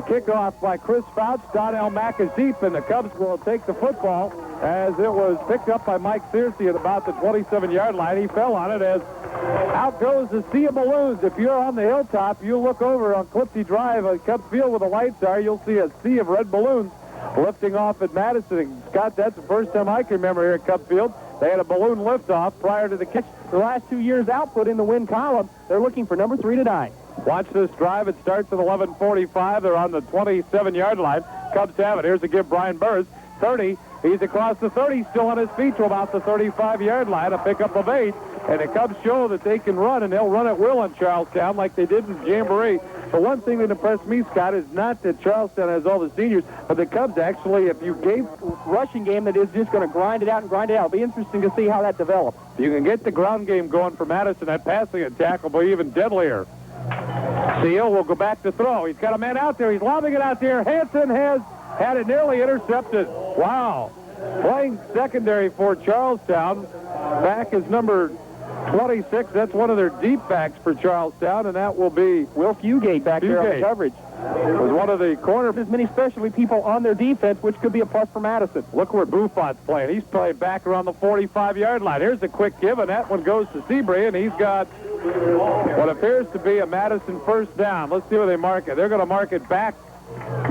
kickoff by Chris Fouts. Donnell Mack is deep, and the Cubs will take the football as it was picked up by Mike Searcy at about the 27-yard line. He fell on it as out goes the sea of balloons. If you're on the hilltop, you look over on Clifty Drive at Cubs Field where the lights are, you'll see a sea of red balloons lifting off at Madison. And Scott, that's the first time I can remember here at Cubs Field. They had a balloon liftoff prior to the catch. The last 2 years' output in the win column, they're looking for number 3 tonight. Watch this drive. It starts at 11:45. They're on the 27-yard line. Cubs have it. Here's a give Brian Burris. 30. He's across the 30, still on his feet to about the 35-yard line. A pickup of 8. And the Cubs show that they can run, and they'll run at will in Charlestown like they did in Jamboree. The one thing that impressed me, Scott, is not that Charlestown has all the seniors, but the Cubs actually, if you gave rushing game that is just going to grind it out and grind it out. It'll be interesting to see how that develops. If you can get the ground game going for Madison, that passing attack will be even deadlier. Seal will go back to throw. He's got a man out there. He's lobbing it out there. Hansen has had it nearly intercepted. Wow. Playing secondary for Charlestown. Back is number 26. That's one of their deep backs for Charlestown, and that will be Will Fugate back there on the coverage. Was one of the corners. There's many specialty people on their defense, which could be a plus for Madison. Look where Buffon's playing. He's playing back around the 45-yard line. Here's a quick give, and that one goes to Seabury, and he's got what appears to be a Madison first down. Let's see where they mark it. They're going to mark it back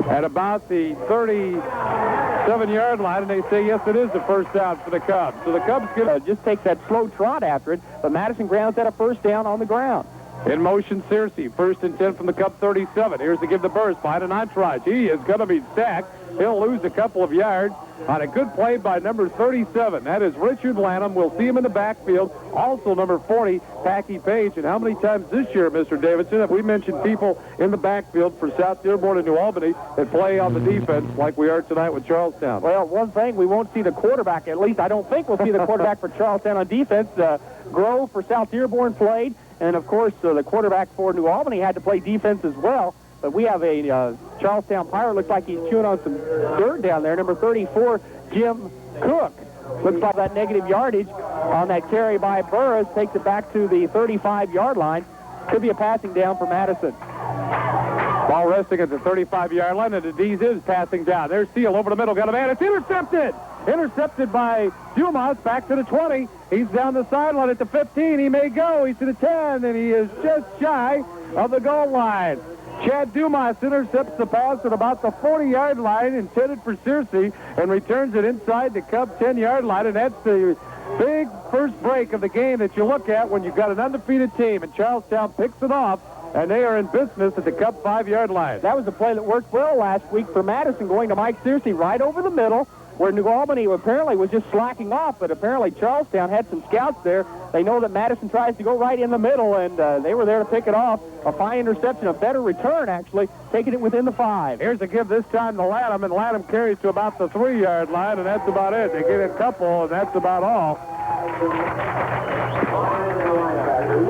at about the 37-yard line, and they say, yes, it is the first down for the Cubs. So the Cubs just takes that slow trot after it, but Madison grounds out a first down on the ground. In motion, Searcy. 1st and 10 from the Cub 37. Here's to give the Burrs behind an entourage. He is going to be sacked. He'll lose a couple of yards on a good play by number 37. That is Richard Lanham. We'll see him in the backfield. Also number 40, Packy Page. And how many times this year, Mr. Davidson, have we mentioned people in the backfield for South Dearborn and New Albany that play on the defense like we are tonight with Charlestown? Well, one thing, we won't see the quarterback. At least I don't think we'll see the quarterback for Charlestown on defense. Grove for South Dearborn played. And, of course, the quarterback for New Albany had to play defense as well. But we have a Charlestown Pirate. Looks like he's chewing on some dirt down there. Number 34, Jim Cook. Looks like that negative yardage on that carry by Burris takes it back to the 35-yard line. Could be a passing down for Madison. Ball resting at the 35-yard line, and the D's is passing down. There's Seal over the middle. Got a man. It's intercepted. Intercepted by Dumas back to the 20. He's down the sideline at the 15. He may go. He's to the 10, and he is just shy of the goal line. Chad Dumas intercepts the pass at about the 40-yard line, intended for Searcy, and returns it inside the Cub 10-yard line, and that's the big first break of the game that you look at when you've got an undefeated team, and Charlestown picks it off, and they are in business at the Cub 5-yard line. That was a play that worked well last week for Madison, going to Mike Searcy right over the middle, where New Albany apparently was just slacking off, but apparently Charlestown had some scouts there. They know that Madison tries to go right in the middle, and they were there to pick it off. A fine interception, a better return, actually, taking it within the 5. Here's a give this time to Lanham, and Lanham carries to about the 3-yard line, and that's about it. They get a couple, and that's about all.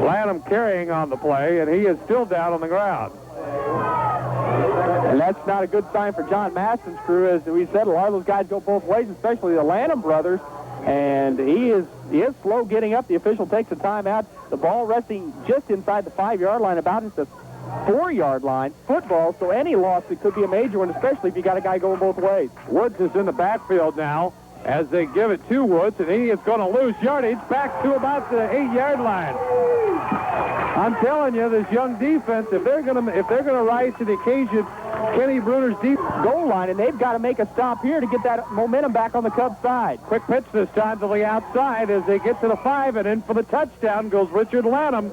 Lanham carrying on the play, and he is still down on the ground. And that's not a good sign for John Maston's crew. As we said, a lot of those guys go both ways, especially the Lanham brothers. And he is slow getting up. The official takes a timeout. The ball resting just inside the 5-yard line, about at the 4-yard line. Football, so any loss, it could be a major one, especially if you got a guy going both ways. Woods is in the backfield now as they give it to Woods, and he is going to lose yardage back to about the 8-yard line. I'm telling you, this young defense, if they're going to rise to the occasion, Kenny Bruner's deep goal line, and they've got to make a stop here to get that momentum back on the Cubs side. Quick pitch this time to the outside as they get to the 5, and in for the touchdown goes Richard Lanham.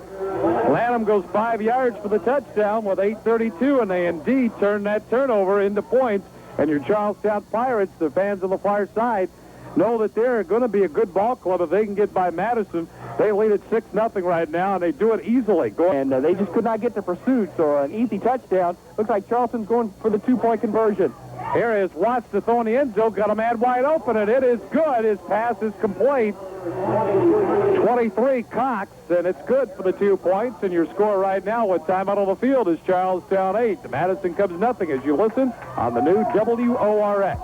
Lanham goes 5 yards for the touchdown with 8:32, and they indeed turn that turnover into points. And your Charlestown Pirates, the fans on the far side, know that they're going to be a good ball club if they can get by Madison. They lead at 6-0 right now, and they do it easily. And they just could not get the pursuit, so an easy touchdown. Looks like Charleston's going for the 2-point conversion. Here is Watts to throw in the end zone. Got a man wide open, and it is good. His pass is complete. 23 Cox, and it's good for the 2 points. And your score right now with time out on the field is Charlestown 8. The Madison Cubs nothing as you listen on the new WORX.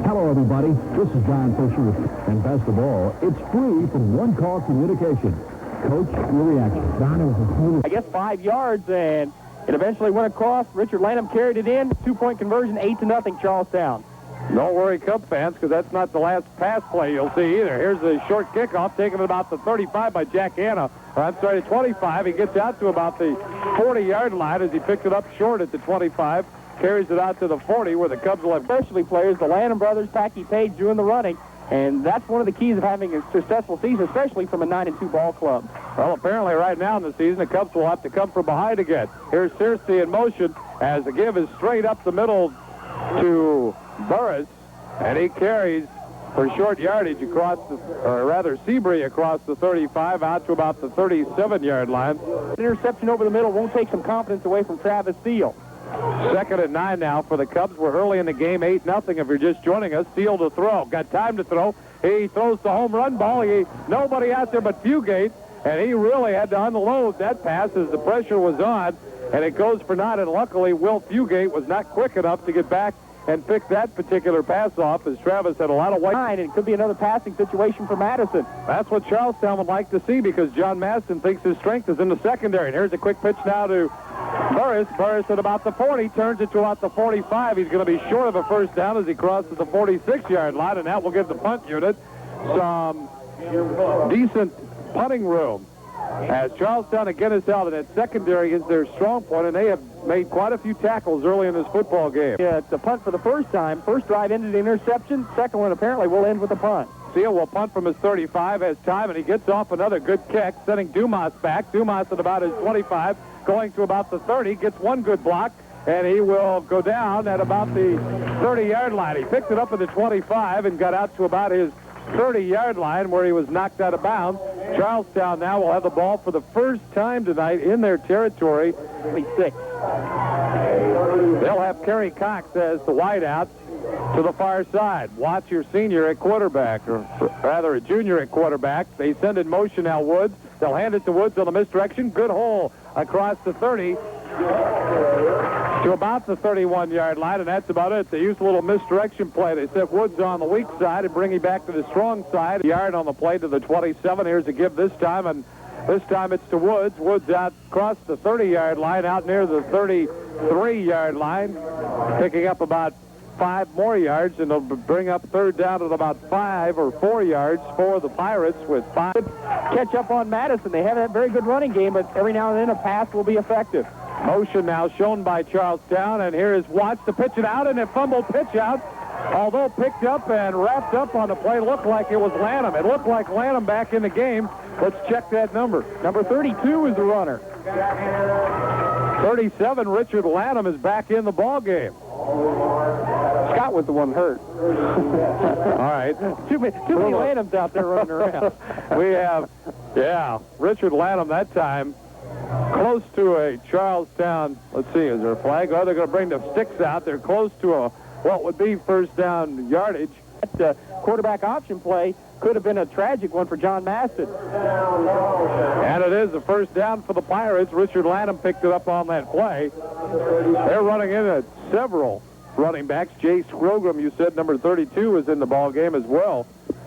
Hello, everybody. This is John Fisher, and best of all, it's free from One Call Communication. Coach, your reaction. I guess 5 yards, and It eventually went across. Richard Lanham carried it in. 2-point conversion, 8-0 Charlestown. Don't worry, Cub fans, because that's not the last pass play you'll see either. Here's the short kickoff, taken at about the 35 by Jack Anna. I'm sorry, 25. He gets out to about the 40-yard line as he picked it up short at the 25. Carries it out to the 40 where the Cubs will have Especially players, the Lanham brothers, Packy Page doing the running. And that's one of the keys of having a successful season, especially from a 9-2 ball club. Well, apparently right now in the season, the Cubs will have to come from behind again. Here's Searcy in motion as the give is straight up the middle to Burris, and he carries for short yardage across, Seabury across the 35 out to about the 37-yard line. Interception over the middle won't take some confidence away from Travis Seal. 2nd and 9 now for the Cubs. We're early in the game, 8-0 if you're just joining us. Seal to throw. Got time to throw. He throws the home run ball. Nobody out there but Fugate, and he really had to unload that pass as the pressure was on, and it goes for naught, and luckily Will Fugate was not quick enough to get back and pick that particular pass off as Travis had a lot of white. And it could be another passing situation for Madison. That's what Charlestown would like to see because John Madison thinks his strength is in the secondary. And here's a quick pitch now to Burris. Burris at about the 40, turns it to about the 45. He's going to be short of a first down as he crosses the 46-yard line, and that will give the punt unit some decent punting room. As Charlestown again is held, and that secondary is their strong point, and they have made quite a few tackles early in this football game. Yeah, it's a punt for the first time. First drive ended in interception. Second one apparently will end with a punt. Seal will punt from his 35, has time, and he gets off another good kick, sending Dumas back. Dumas at about his 25, going to about the 30, gets one good block, and he will go down at about the 30-yard line. He picked it up at the 25 and got out to about his 30-yard line where he was knocked out of bounds. Charlestown now will have the ball for the first time tonight in their territory. 26. They'll have Kerry Cox as the wideout to the far side. Watch your senior at quarterback, or rather a junior at quarterback. They send in motion now Woods. They'll hand it to Woods on the misdirection. Good hole across the 30 to about the 31-yard line, and that's about it. They used a little misdirection play. They set Woods on the weak side and bring him back to the strong side. Yard on the play to the 27. Here's a give this time, and this time it's to Woods. Woods out across the 30-yard line, out near the 33-yard line, picking up about 5 more yards, and they'll bring up third down at about 5 or 4 yards for the Pirates with 5. Catch up on Madison. They have that very good running game, but every now and then a pass will be effective. Motion now shown by Charlestown, and here is Watts to pitch it out, and a fumble pitch out. Although picked up and wrapped up on the play, looked like it was Lanham. It looked like Lanham back in the game. Let's check that number. Number 32 is the runner. 37, Richard Lanham, is back in the ball game. Scott was the one hurt. All right. Too many Lanhams out there running around. We have, Richard Lanham that time close to a Charlestown. Let's see, is there a flag? Oh, they're going to bring the sticks out. They're close to what would be first down yardage. That quarterback option play could have been a tragic one for John Maston. And it is a first down for the Pirates. Richard Lanham picked it up on that play. They're running in several running backs. Jay Scrogram, you said number 32, is in the ball game as well.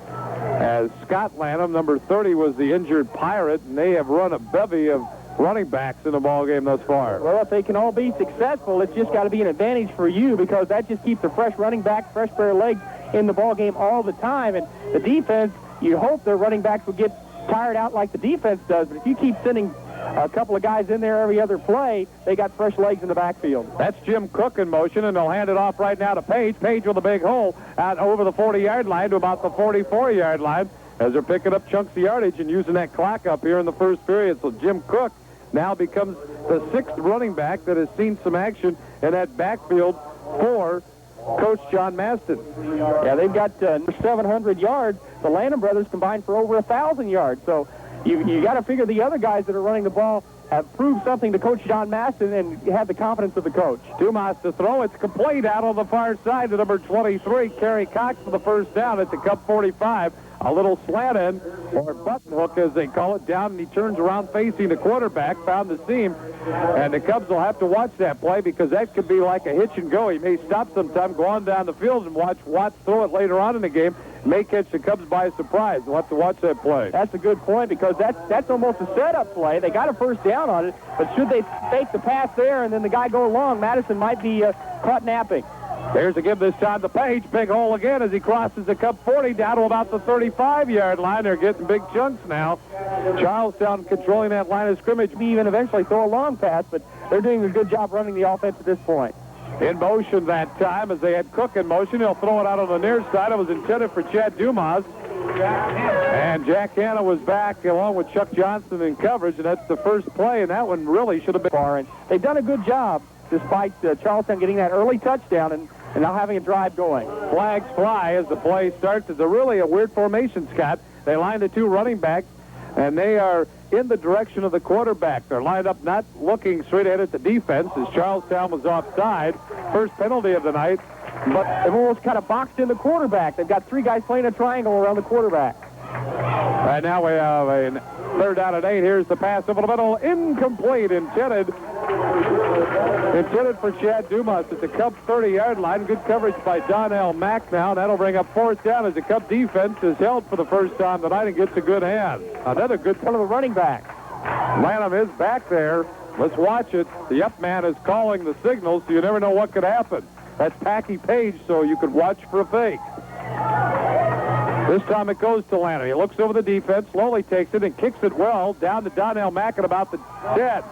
As Scott Lanham, number 30, was the injured Pirate, and they have run a bevy of running backs in the ball game thus far. Well, if they can all be successful, it's just got to be an advantage for you because that just keeps a fresh running back, fresh pair of legs in the ball game all the time. And the defense, you hope their running backs will get tired out like the defense does. But if you keep sending a couple of guys in there every other play, they got fresh legs in the backfield. That's Jim Cook in motion, and they'll hand it off right now to Page. Page with a big hole out over the 40-yard line to about the 44-yard line as they're picking up chunks of yardage and using that clock up here in the first period. So Jim Cook now becomes the 6th running back that has seen some action in that backfield for Coach John Maston. Yeah, they've got 700 yards. The Lanham brothers combined for over 1,000 yards. So you got to figure the other guys that are running the ball have proved something to Coach John Maston and have the confidence of the coach. Dumas to throw. It's complete out on the far side to number 23, Kerry Cox, for the first down at the Cub 45. a little slant in, or button hook as they call it, down, and he turns around facing the quarterback, found the seam, and the Cubs will have to watch that play because that could be like a hitch and go. He may stop sometime, go on down the field, and watch Watts throw it later on in the game. May catch the Cubs by surprise. We'll have to watch that play. That's a good point because that's almost a setup play. They got a first down on it, but should they fake the pass there and then the guy go long, Madison might be caught napping. There's a give this time to Page. Big hole again as he crosses the Cub 40 down to about the 35-yard line. They're getting big chunks now. Charlestown controlling that line of scrimmage. Maybe even eventually throw a long pass, but they're doing a good job running the offense at this point. In motion that time as they had Cook in motion. He'll throw it out on the near side. It was intended for Chad Dumas. And Jack Hanna was back along with Chuck Johnson in coverage, and that's the first play, and that one really should have been far. And they've done a good job despite Charlestown getting that early touchdown and now having a drive going. Flags fly as the play starts. It's really a weird formation, Scott. They line the two running backs, and they are in the direction of the quarterback. They're lined up not looking straight ahead at the defense as Charlestown was offside. First penalty of the night. But they've almost kind of boxed in the quarterback. They've got three guys playing a triangle around the quarterback. Right now we have a third down and 8. Here's the pass over the middle. Incomplete. Intended for Chad Dumas at the Cub 30-yard line. Good coverage by Donnell Mack now. That'll bring up fourth down as the Cub defense is held for the first time tonight and gets a good hand. Another good one of the running backs. Lanham is back there. Let's watch it. The up man is calling the signal, so you never know what could happen. That's Packy Page, so you could watch for a fake. This time it goes to Lanham. He looks over the defense, slowly takes it and kicks it well down to Donnell Mack at about the 10.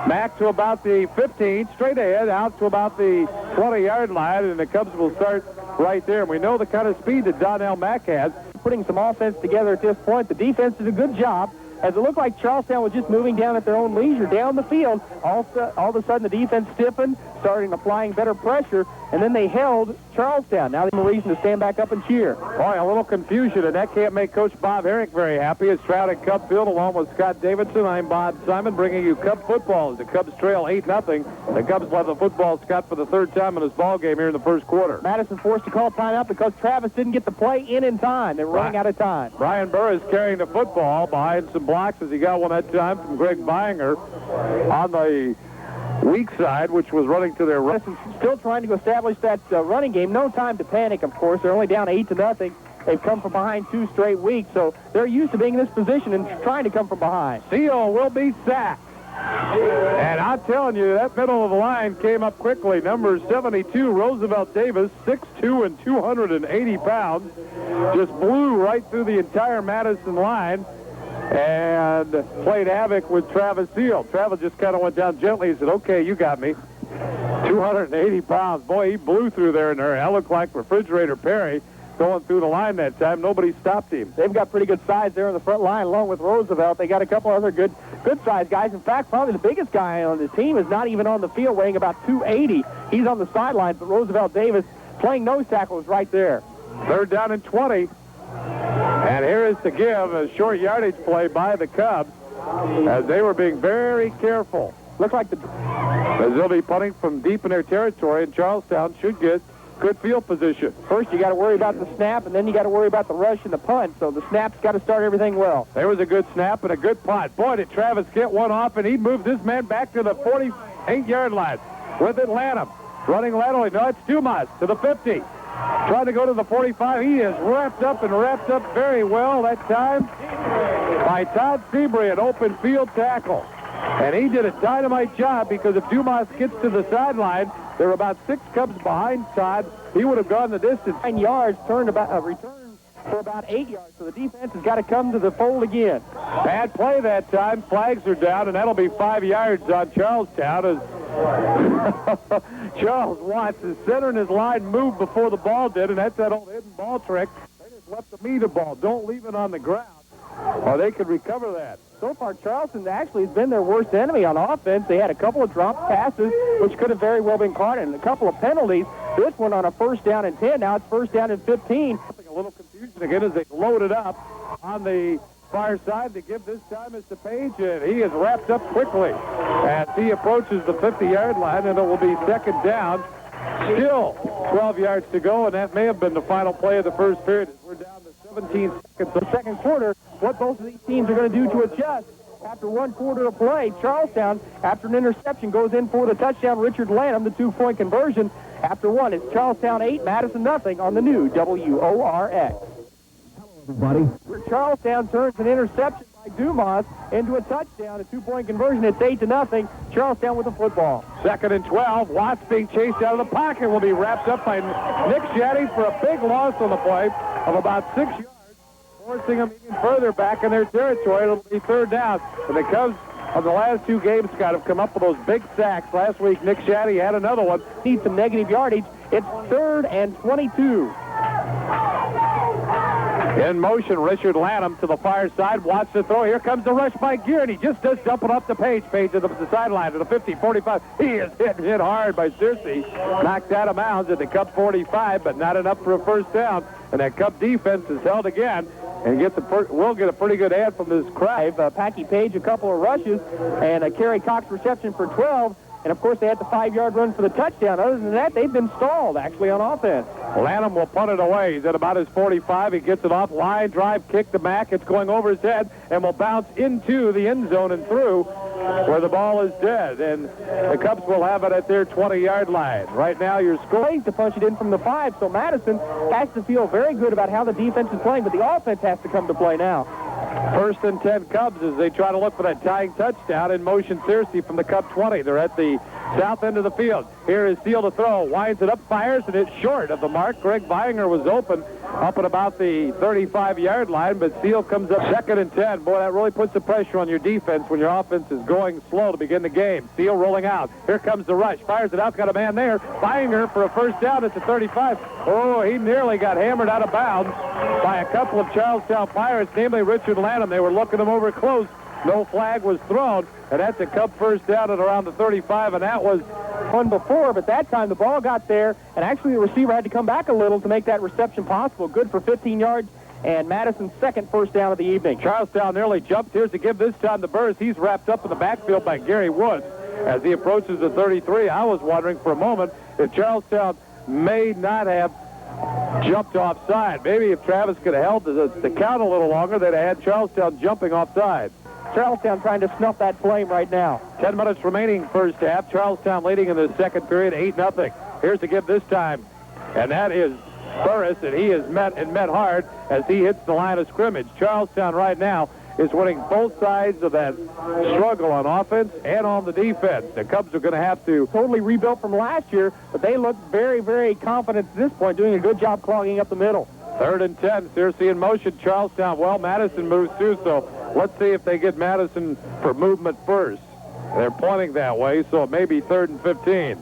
Mack to about the 15, straight ahead, out to about the 20-yard line, and the Cubs will start right there. And we know the kind of speed that Donnell Mack has. Putting some offense together at this point. The defense did a good job. As it looked like Charlestown was just moving down at their own leisure down the field, all of a sudden the defense stiffened, started applying better pressure, and then they held Charlestown. Now they have a reason to stand back up and cheer. Boy, a little confusion, and that can't make Coach Bob Herrick very happy. It's Stroud at Cub Field along with Scott Davidson. I'm Bob Simon bringing you Cub football as the Cubs trail 8-0. The Cubs will have the football, Scott, for the third time in this ball game here in the first quarter. Madison forced to call timeout because Travis didn't get the play in time. They were running out of time. Brian Burr is carrying the football behind some blocks as he got one that time from Greg Beinger on the weak side, which was running to their right. Still trying to establish that running game. No time to panic, of course. They're only down 8-0. They've come from behind 2 straight weeks, so they're used to being in this position and trying to come from behind. Seal will be sacked. And I'm telling you, that middle of the line came up quickly. Number 72, Roosevelt Davis, 6'2" and 280 pounds, just blew right through the entire Madison line and played havoc with Travis Seal. Travis just kind of went down gently. He said, okay, you got me. 280 pounds. Boy, he blew through there in there. That looked like Refrigerator Perry going through the line that time. Nobody stopped him. They've got pretty good size there in the front line along with Roosevelt. They got a couple other good-sized guys. In fact, probably the biggest guy on the team is not even on the field, weighing about 280. He's on the sideline, but Roosevelt Davis playing nose tackle is right there. Third down and 20. And here is to give a short yardage play by the Cubs as they were being very careful. Looks like as they'll be punting from deep in their territory, and Charlestown should get good field position. First, you got to worry about the snap, and then you got to worry about the rush and the punt. So the snap's got to start everything well. There was a good snap and a good punt. Boy, did Travis get one off, and he moved this man back to the 48-yard line with it. Lanham running laterally. No, it's Dumas to the 50. Trying to go to the 45. He is wrapped up very well that time by Todd Seabury, an open field tackle. And he did a dynamite job because if Dumas gets to the sideline, there are about 6 Cubs behind Todd. He would have gone the distance. 9 yards, return for about 8 yards. So the defense has got to come to the fold again. Bad play that time. Flags are down, and that'll be 5 yards on Charlestown as Charles Watts is centering his line moved before the ball did, and that's that old hidden ball trick. They just left the meat of ball. Don't leave it on the ground, or they could recover that. So far, Charleston actually has been their worst enemy on offense. They had a couple of dropped passes, which could have very well been caught, and a couple of penalties. This one on a first down and 10. Now it's first down and 15. A little confusion again as they loaded up on the far side. To give this time is to Page, and he is wrapped up quickly as he approaches the 50-yard line, and it will be second down. Still 12 yards to go, and that may have been the final play of the first period. We're down to 17 seconds. The second quarter, what both of these teams are going to do to adjust. After 1 quarter of play, Charlestown, after an interception, goes in for the touchdown. Richard Lanham, the 2-point conversion. After 1, it's Charlestown 8, Madison nothing on the new WORX. Everybody. Charlestown turns an interception by Dumas into a touchdown, a 2-point conversion. It's 8-0. Charlestown with the football. 2nd and 12. Watts being chased out of the pocket will be wrapped up by Nick Shatty for a big loss on the play of about 6 yards, forcing them even further back in their territory. It'll be 3rd down. And the Cubs on the last 2 games, Scott, have come up with those big sacks. Last week, Nick Shatty had another one. Needs some negative yardage. It's 3rd and 22. In motion, Richard Lanham to the far side. Watch the throw. Here comes the rush by Gear, and he just does jumping off the page. Page to the sideline to the 50, 45. He is hit hard by Searcy. Knocked out of bounds at the Cub 45, but not enough for a 1st down. And that Cub defense is held again and will get a pretty good ad from this crowd. Packy Page, a couple of rushes, and a Kerry Cox reception for 12. And, of course, they had the 5-yard run for the touchdown. Other than that, they've been stalled, actually, on offense. Lanham will punt it away. He's at about his 45. He gets it off. Line drive, kick to Mack. It's going over his head and will bounce into the end zone and through where the ball is dead. And the Cubs will have it at their 20-yard line. Right now, you're scoring to punch it in from the 5. So Madison has to feel very good about how the defense is playing, but the offense has to come to play now. 1st and 10 Cubs as they try to look for that tying touchdown. In motion, Searcy from the Cub 20. They're at the south end of the field. Here is Seal to throw. Winds it up, fires, and it's short of the mark. Greg Vinger was open up at about the 35-yard line, but Seal comes up 2nd and 10. Boy, that really puts the pressure on your defense when your offense is going slow to begin the game. Seal rolling out. Here comes the rush. Fires it out. Got a man there. Vinger for a 1st down at the 35. Oh, he nearly got hammered out of bounds by a couple of Charlestown Pirates, namely Richard Lanham. They were looking him over close. No flag was thrown, and that's a Cub 1st down at around the 35, and that was one before, but that time the ball got there, and actually the receiver had to come back a little to make that reception possible. Good for 15 yards, and Madison's 2nd 1st down of the evening. Charlestown nearly jumped. Here's to give this time to Burris. He's wrapped up in the backfield by Gary Woods. As he approaches the 33, I was wondering for a moment if Charlestown may not have jumped offside. Maybe if Travis could have held the count a little longer, they'd have had Charlestown jumping offside. Charlestown trying to snuff that flame right now. 10 minutes remaining 1st half. Charlestown leading in the 2nd period, 8-0. Here's to give this time, and that is Burris, and he is met hard as he hits the line of scrimmage. Charlestown right now is winning both sides of that struggle on offense and on the defense. The Cubs are going to have to totally rebuild from last year, but they look very, very confident at this point, doing a good job clogging up the middle. 3rd and 10. Searcy in motion. Charlestown. Well, Madison moves too, so let's see if they get Madison for movement first. They're pointing that way, so it may be 3rd and 15.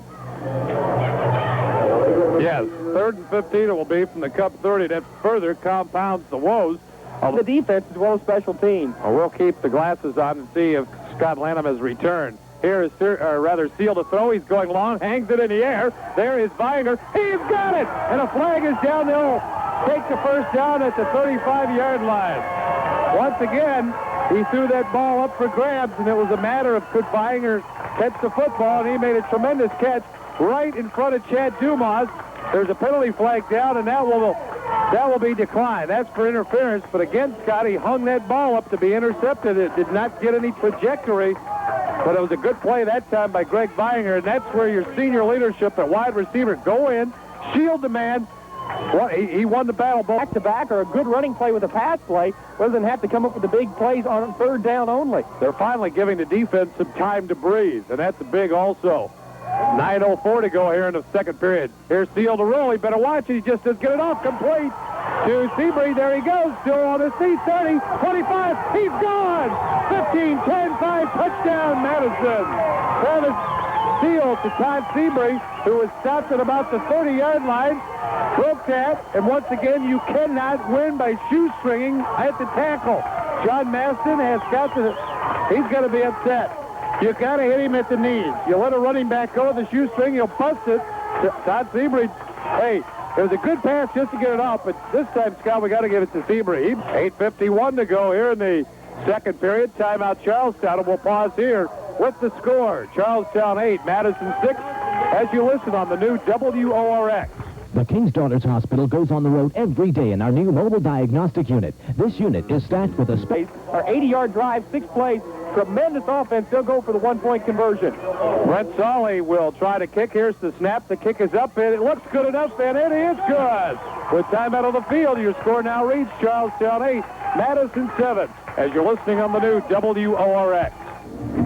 Yes, 3rd and 15 it will be from the Cub 30. That further compounds the woes of the defense as well as special teams. Well, we'll keep the glasses on and see if Scott Lanham has returned. Here is Seal to throw. He's going long, hangs it in the air. There is Vinger. He's got it! And a flag is down there. Take the 1st down at the 35-yard line. Once again, he threw that ball up for grabs, and it was a matter of could Vinger catch the football, and he made a tremendous catch right in front of Chad Dumas. There's a penalty flag down, and that will be declined. That's for interference, but again, Scotty hung that ball up to be intercepted. It did not get any trajectory, but it was a good play that time by Greg Vinger, and that's where your senior leadership at wide receiver go in, shield the man. Well, he won the battle back-to-back, or a good running play with a pass play, rather than have to come up with the big plays on 3rd down only. They're finally giving the defense some time to breathe, and that's big also. 9:04 to go here in the 2nd period. Here's Seal to roll. He better watch it. He just does get it off complete to Seabury. There he goes. Still on his feet. 30, 25. He's gone. 15, 10, 5. Touchdown, Madison. Travis Seal to Todd Seabury, who was stopped at about the 30-yard line. Broke that, and once again, you cannot win by shoestringing at the tackle. John Maston has got to, he's going to be upset. You got to hit him at the knees. You let a running back go with the shoestring, you'll bust it. Todd Seabury, hey, it was a good pass just to get it off, but this time, Scott, we got to give it to Seabury. 8:51 to go here in the 2nd period. Timeout Charlestown, and we'll pause here with the score. Charlestown 8, Madison 6, as you listen on the new WORX. The King's Daughters Hospital goes on the road every day in our new mobile diagnostic unit. This unit is staffed with a space. Our 80-yard drive, 6 plays, tremendous offense. They'll go for the 1-point conversion. Brent Solly will try to kick. Here's the snap. The kick is up, and it looks good enough, and it is good. With time out of the field, your score now reads Charlestown 8, Madison 7, as you're listening on the new WORX.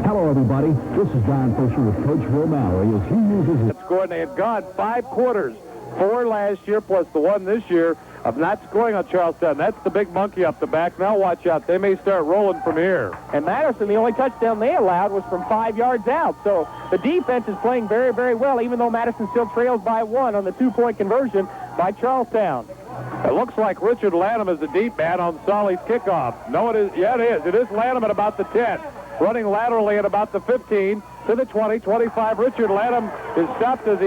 Hello, everybody. This is John Fisher with Coach Romali as he uses his... Scored, and they had gone 5 quarters, 4 last year plus the 1 this year, of not scoring on Charlestown. That's the big monkey up the back. Now watch out. They may start rolling from here. And Madison, the only touchdown they allowed was from 5 yards out. So the defense is playing very, very well, even though Madison still trails by 1 on the 2-point conversion by Charlestown. It looks like Richard Lanham is the deep man on Solly's kickoff. No, it is. Yeah, it is. It is Lanham at about the 10. Running laterally at about the 15 to the 20, 25. Richard Lanham is stopped as he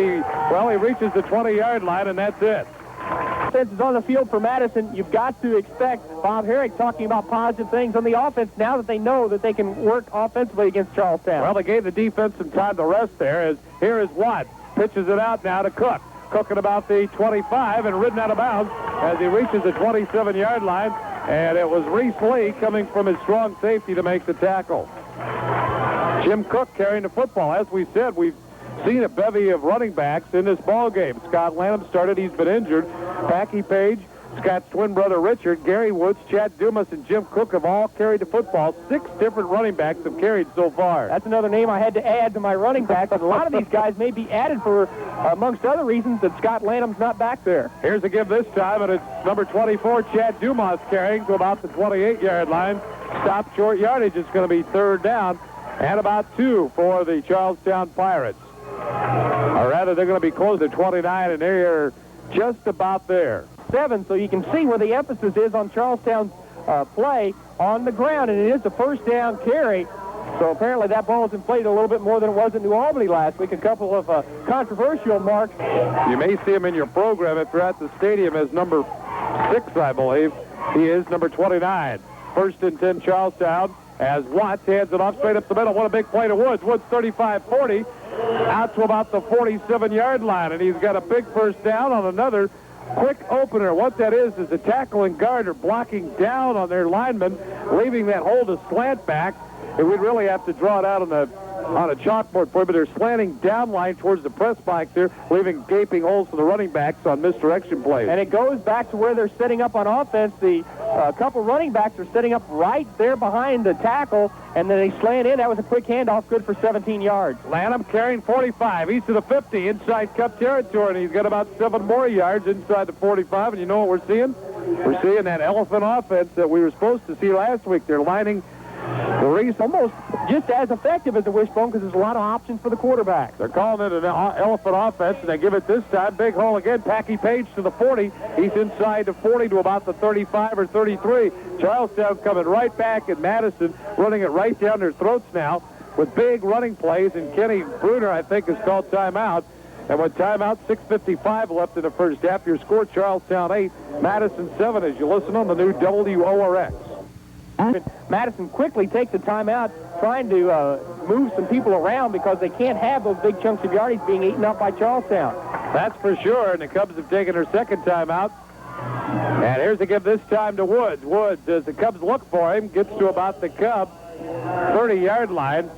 reaches the 20-yard line, and that's it. Offense is on the field for Madison. You've got to expect Bob Herrick talking about positive things on the offense now that they know that they can work offensively against Charlestown. Well, they gave the defense some time to rest there. As here is Watt. Pitches it out now to Cook. Cook at about the 25 and ridden out of bounds as he reaches the 27-yard line. And it was Reese Lee coming from his strong safety to make the tackle. Jim Cook carrying the football. As we said, we've seen a bevy of running backs in this ball game. Scott Lanham started. He's been injured. Packy Page, Scott's twin brother Richard, Gary Woods, Chad Dumas, and Jim Cook have all carried the football. 6 different running backs have carried so far. That's another name I had to add to my running backs. And a lot of these guys may be added for, amongst other reasons, that Scott Lanham's not back there. Here's a give this time, and it's number 24, Chad Dumas, carrying to about the 28-yard line. Stop short yardage. It's going to be 3rd down and about 2 for the Charlestown Pirates. Or rather, they're going to be close to 29, and they're just about there. 7, so you can see where the emphasis is on Charlestown's play on the ground, and it is a 1st down carry. So apparently that ball is inflated a little bit more than it was at New Albany last week. A couple of controversial marks. You may see him in your program if you're at the stadium as number 6, I believe. He is number 29. 1st and 10 Charlestown as Watts hands it off straight up the middle. What a big play to Woods. Woods 35-40 out to about the 47-yard line, and he's got a big 1st down on another quick opener. What that is the tackle and guard are blocking down on their linemen, leaving that hole to slant back. And we'd really have to draw it out on a chalkboard for you, but they're slanting down line towards the press box there, leaving gaping holes for the running backs on misdirection plays. And it goes back to where they're setting up on offense. The couple running backs are setting up right there behind the tackle, and then they slant in. That was a quick handoff, good for 17 yards. Lanham carrying 45. He's to the 50, inside Cup territory, and he's got about 7 more yards inside the 45. And you know what we're seeing? We're seeing that elephant offense that we were supposed to see last week. They're lining the Reese almost just as effective as the wishbone because there's a lot of options for the quarterback. They're calling it an elephant offense, and they give it this time. Big hole again. Packy Page to the 40. He's inside the 40 to about the 35 or 33. Charlestown coming right back, and Madison running it right down their throats now with big running plays, and Kenny Bruner, I think, has called timeout. And with timeout, 6:55 left in the first half, your score, Charlestown 8, Madison 7, as you listen on the new WORX. Madison quickly takes the timeout, trying to move some people around because they can't have those big chunks of yardage being eaten up by Charlestown. That's for sure, and the Cubs have taken their 2nd timeout. And here's a give this time to Woods. Woods, as the Cubs look for him, gets to about the Cub 30-yard line.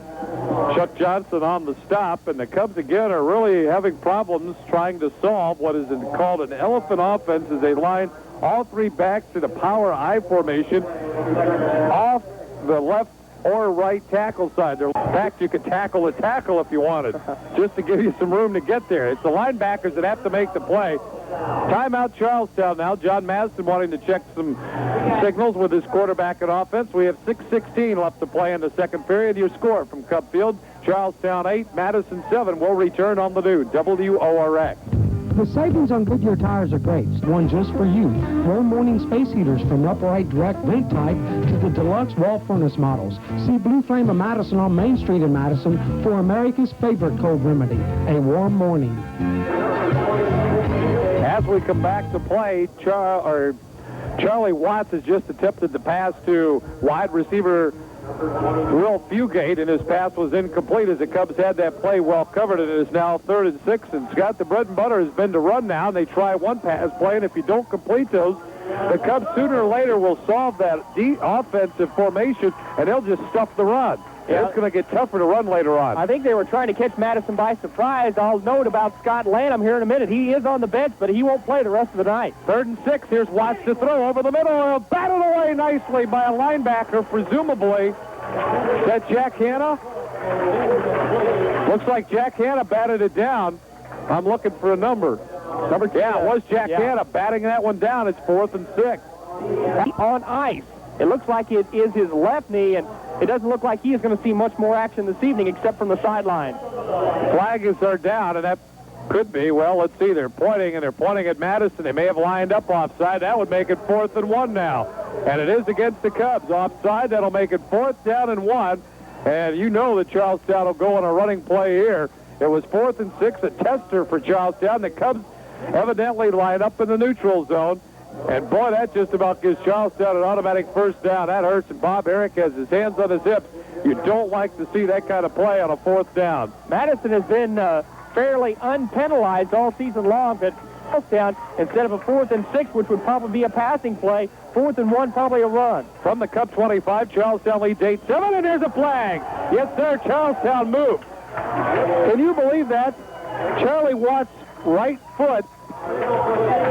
Chuck Johnson on the stop, and the Cubs again are really having problems trying to solve what is called an elephant offense as they line all 3 backs in a power I formation off the left or right tackle side. In fact, you could tackle the tackle if you wanted, just to give you some room to get there. It's the linebackers that have to make the play. Timeout Charlestown now. John Madison wanting to check some signals with his quarterback and offense. We have 6:16 left to play in the 2nd period. Your score from Cub Field, Charlestown 8, Madison 7. We'll return on the new WORX. The savings on Goodyear tires are great. One just for you. Warm morning space heaters from upright direct vent type to the deluxe wall furnace models. See Blue Flame of Madison on Main Street in Madison for America's favorite cold remedy, a warm morning. As we come back to play, Charlie Watts has just attempted to pass to wide receiver Will Fugate, and his pass was incomplete as the Cubs had that play well covered, and it is now 3rd and 6. And Scott, the bread and butter has been to run now, and they try one pass play, and if you don't complete those, the Cubs sooner or later will solve that offensive formation, and they'll just stuff the run. Yeah. It's going to get tougher to run later on. I think they were trying to catch Madison by surprise. I'll note about Scott Lanham here in a minute. He is on the bench, but he won't play the rest of the night. 3rd and 6. Here's Watts to throw over the middle. Batted away nicely by a linebacker, presumably. Is that Jack Hanna? Looks like Jack Hanna batted it down. I'm looking for a number. Yeah, it was Jack Hanna batting that one down. It's 4th and 6. On ice. It looks like it is his left knee, and it doesn't look like he is going to see much more action this evening except from the sideline. Flags are down, and that could be, well, let's see, they're pointing at Madison. They may have lined up offside. That would make it 4th and 1 now. And it is against the Cubs. Offside, that'll make it 4th down and 1. And you know that Charlestown will go on a running play here. It was 4th and 6, a tester for Charlestown. The Cubs evidently line up in the neutral zone. And, boy, that just about gives Charlestown an automatic first down. That hurts, and Bob Herrick has his hands on his hips. You don't like to see that kind of play on a 4th down. Madison has been fairly unpenalized all season long, but Charlestown, instead of a 4th and 6, which would probably be a passing play, 4th and 1, probably a run. From the Cub 25, Charlestown leads 8-7, and there's a flag. Yes, sir, Charlestown moved. Can you believe that? Charlie Watts' right foot,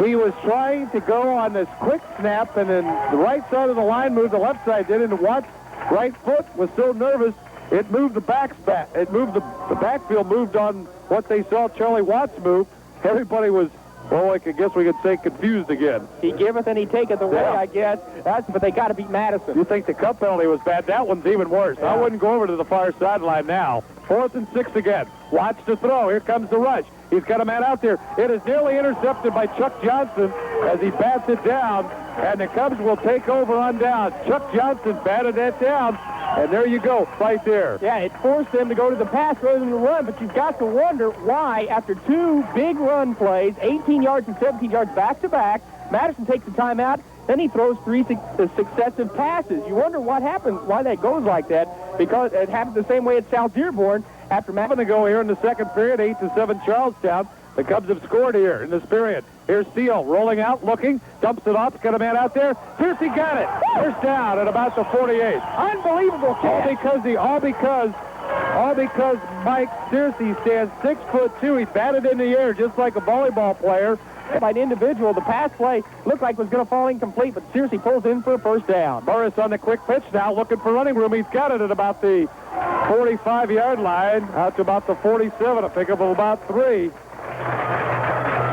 he was trying to go on this quick snap, and then the right side of the line moved, the left side did, and Watts' right foot was so nervous, it moved the back. It moved the backfield moved on what they saw Charlie Watts move. Everybody was, well, I guess we could say confused again. He giveth and he taketh away, I guess. But they got to beat Madison. You think the Cup penalty was bad? That one's even worse. I wouldn't go over to the far sideline now. 4th and 6 again. Watch to throw. Here comes the rush. He's got a man out there. It is nearly intercepted by Chuck Johnson as he bats it down, and the Cubs will take over on down. Chuck Johnson batted that down, and there you go, right there. Yeah, it forced them to go to the pass rather than the run, but you've got to wonder why, after 2 big run plays, 18 yards and 17 yards back-to-back, Madison takes a timeout, then he throws 3 successive passes. You wonder what happens, why that goes like that, because it happened the same way at South Dearborn. After Madison to go here in the second period, 8-7 Charlestown. The Cubs have scored here in this period. Here's Steele rolling out, looking, dumps it off, got a man out there. Piercy got it. First down at about the 48. Unbelievable catch. All because Mike Searcy stands 6'2". He batted in the air just like a volleyball player. By an individual, the pass play looked like it was going to fall incomplete, but Searcy pulls in for a first down. Burris on the quick pitch now, looking for running room. He's got it at about the 45-yard line, out to about the 47, a pickup of about 3.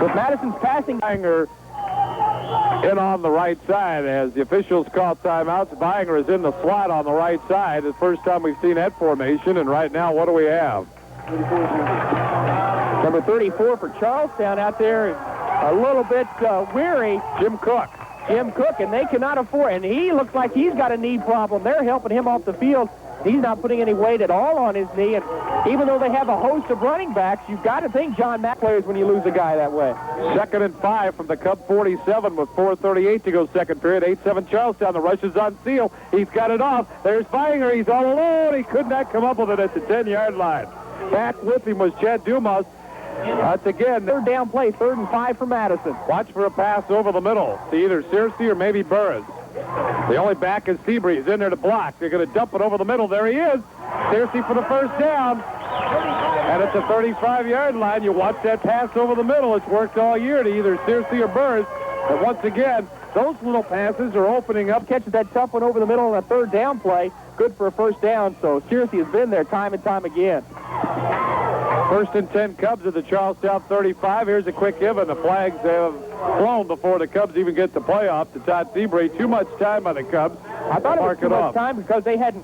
With Madison's passing Banger in on the right side as the officials call timeouts. Banger is in the slot on the right side. The first time we've seen that formation, and right now, what do we have? Number 34 for Charlestown out there, a little bit weary. Jim Cook, and they cannot afford, and he looks like he's got a knee problem. They're helping him off the field. He's not putting any weight at all on his knee, and even though they have a host of running backs, you've got to think John Mack players when you lose a guy that way. 2nd and 5 from the Cub 47 with 4:38 to go second period. 8-7 Charlestown. The rush is on Seal. He's got it off. There's Banger. He's all alone. He could not come up with it at the 10-yard line. Back with him was Chad Dumas. That's again. 3rd down play, 3rd and 5 for Madison. Watch for a pass over the middle to either Searcy or maybe Burris. The only back is Seabree. He's in there to block. They're going to dump it over the middle. There he is. Searcy for the first down. And at the 35-yard line, you watch that pass over the middle. It's worked all year to either Searcy or Burris. But once again, those little passes are opening up. Catches that tough one over the middle on a 3rd down play. Good for a first down. So Searcy has been there time and time again. 1st and 10 Cubs at the Charlestown 35. Here's a quick give, and the flags have flown before the Cubs even get the playoff to Todd Seabree. Too much time by the Cubs. I thought it was too much time because they hadn't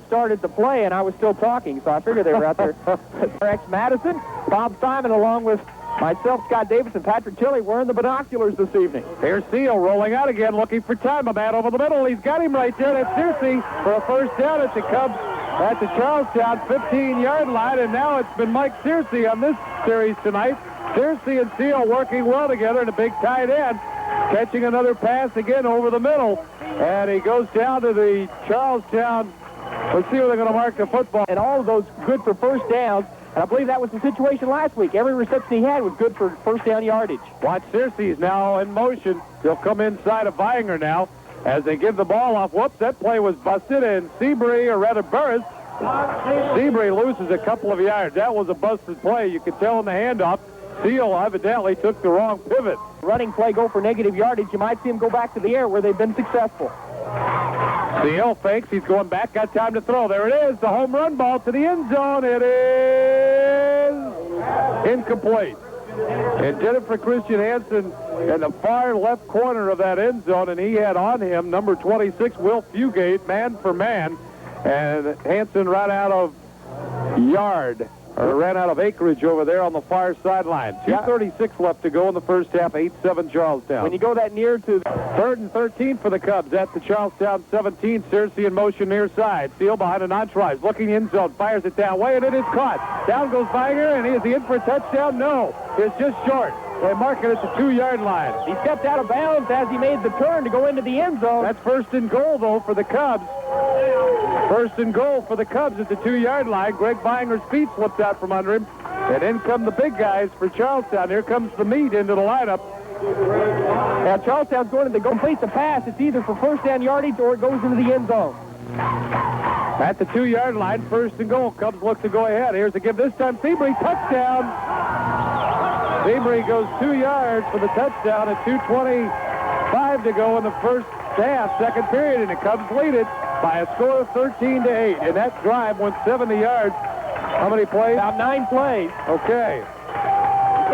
started the play, and I was still talking, so I figured they were out there. Rex Madison, Bob Simon, along with myself, Scott Davis, and Patrick Tilley wearing the binoculars this evening. Here's Seal rolling out again, looking for time. A man over the middle. He's got him right there. That's Searcy for a first down at the Cubs. At the Charlestown 15-yard line, and now it's been Mike Searcy on this series tonight. Searcy and Seal working well together, and a big tight end catching another pass again over the middle. And he goes down to the Charlestown Let's see where they're going to mark the football. And all of those good for first downs. And I believe that was the situation last week. Every reception he had was good for first down yardage. Watch Searcy's now in motion. They'll come inside of Vinger now as they give the ball off. Whoops, that play was busted, and Seabury, or rather Burris, Seabury loses a couple of yards. That was a busted play. You could tell in the handoff. Seal evidently took the wrong pivot. Running play go for negative yardage. You might see him go back to the air where they've been successful. Seal fakes. He's going back. Got time to throw. There it is. The home run ball to the end zone. It is incomplete. Intended for Christian Hansen in the far left corner of that end zone, and he had on him number 26, Will Fugate, man for man. And Hansen ran out of ran out of acreage over there on the far sideline. 2:36 left to go in the first half, 8-7 Charlestown. When you go that near to... 3rd and 13 for the Cubs at the Charlestown 17. Searcy in motion near side. Seal behind an entourage. Looking in zone. Fires it down. Way, and it is caught. Down goes Vinger, and is he in for a touchdown? No. It's just short. They mark it at the 2-yard line. He stepped out of bounds as he made the turn to go into the end zone. That's 1st and goal, though, for the Cubs. 1st and goal for the Cubs at the 2-yard line. Greg Vinger's feet slipped out from under him. And in come the big guys for Charlestown. Here comes the meat into the lineup. Now, Charlestown's going to complete the pass. It's either for first down yardage or it goes into the end zone. At the 2-yard line, 1st and goal. Cubs look to go ahead. Here's the give this time. Seabury, touchdown. Seabury goes 2 yards for the touchdown at 2:25 to go in the first half, second period, and the Cubs lead it by a score of 13-8. And that drive went 70 yards. How many plays? About 9 plays. Okay.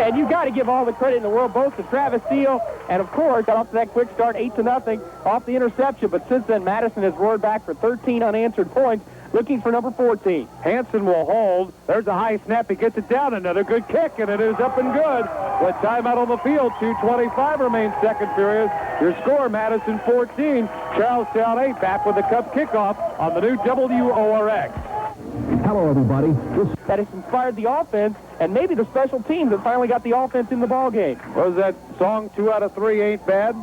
And you've got to give all the credit in the world, both to Travis Seal and, of course, got off to that quick start, 8-0 off the interception. But since then, Madison has roared back for 13 unanswered points, looking for number 14. Hansen will hold. There's a high snap. He gets it down. Another good kick, and it is up and good. With timeout on the field, 2:25 remains second period. Your score, Madison 14, Charlestown 8. Back with the Cub kickoff on the new WORX. Hello, everybody. That has inspired the offense, and maybe the special team that finally got the offense in the ballgame. What was that song, 2 out of 3 ain't bad?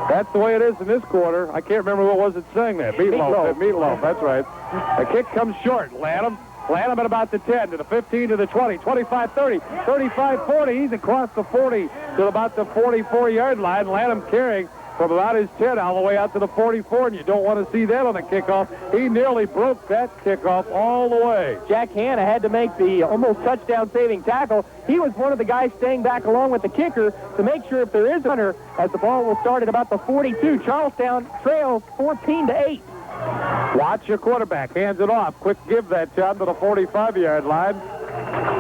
That's the way it is in this quarter. I can't remember what was it saying that. Meatloaf, that's right. The kick comes short. Lanham at about the 10, to the 15, to the 20, 25, 30, 35, 40. He's across the 40 to about the 44-yard line. Lanham carrying from about his 10 all the way out to the 44, and you don't want to see that on the kickoff. He nearly broke that kickoff all the way. Jack Hanna had to make the almost touchdown-saving tackle. He was one of the guys staying back along with the kicker to make sure if there is a runner, as the ball will start at about the 42. Charlestown trails 14-8. Watch your quarterback. Hands it off. Quick give that time to the 45-yard line.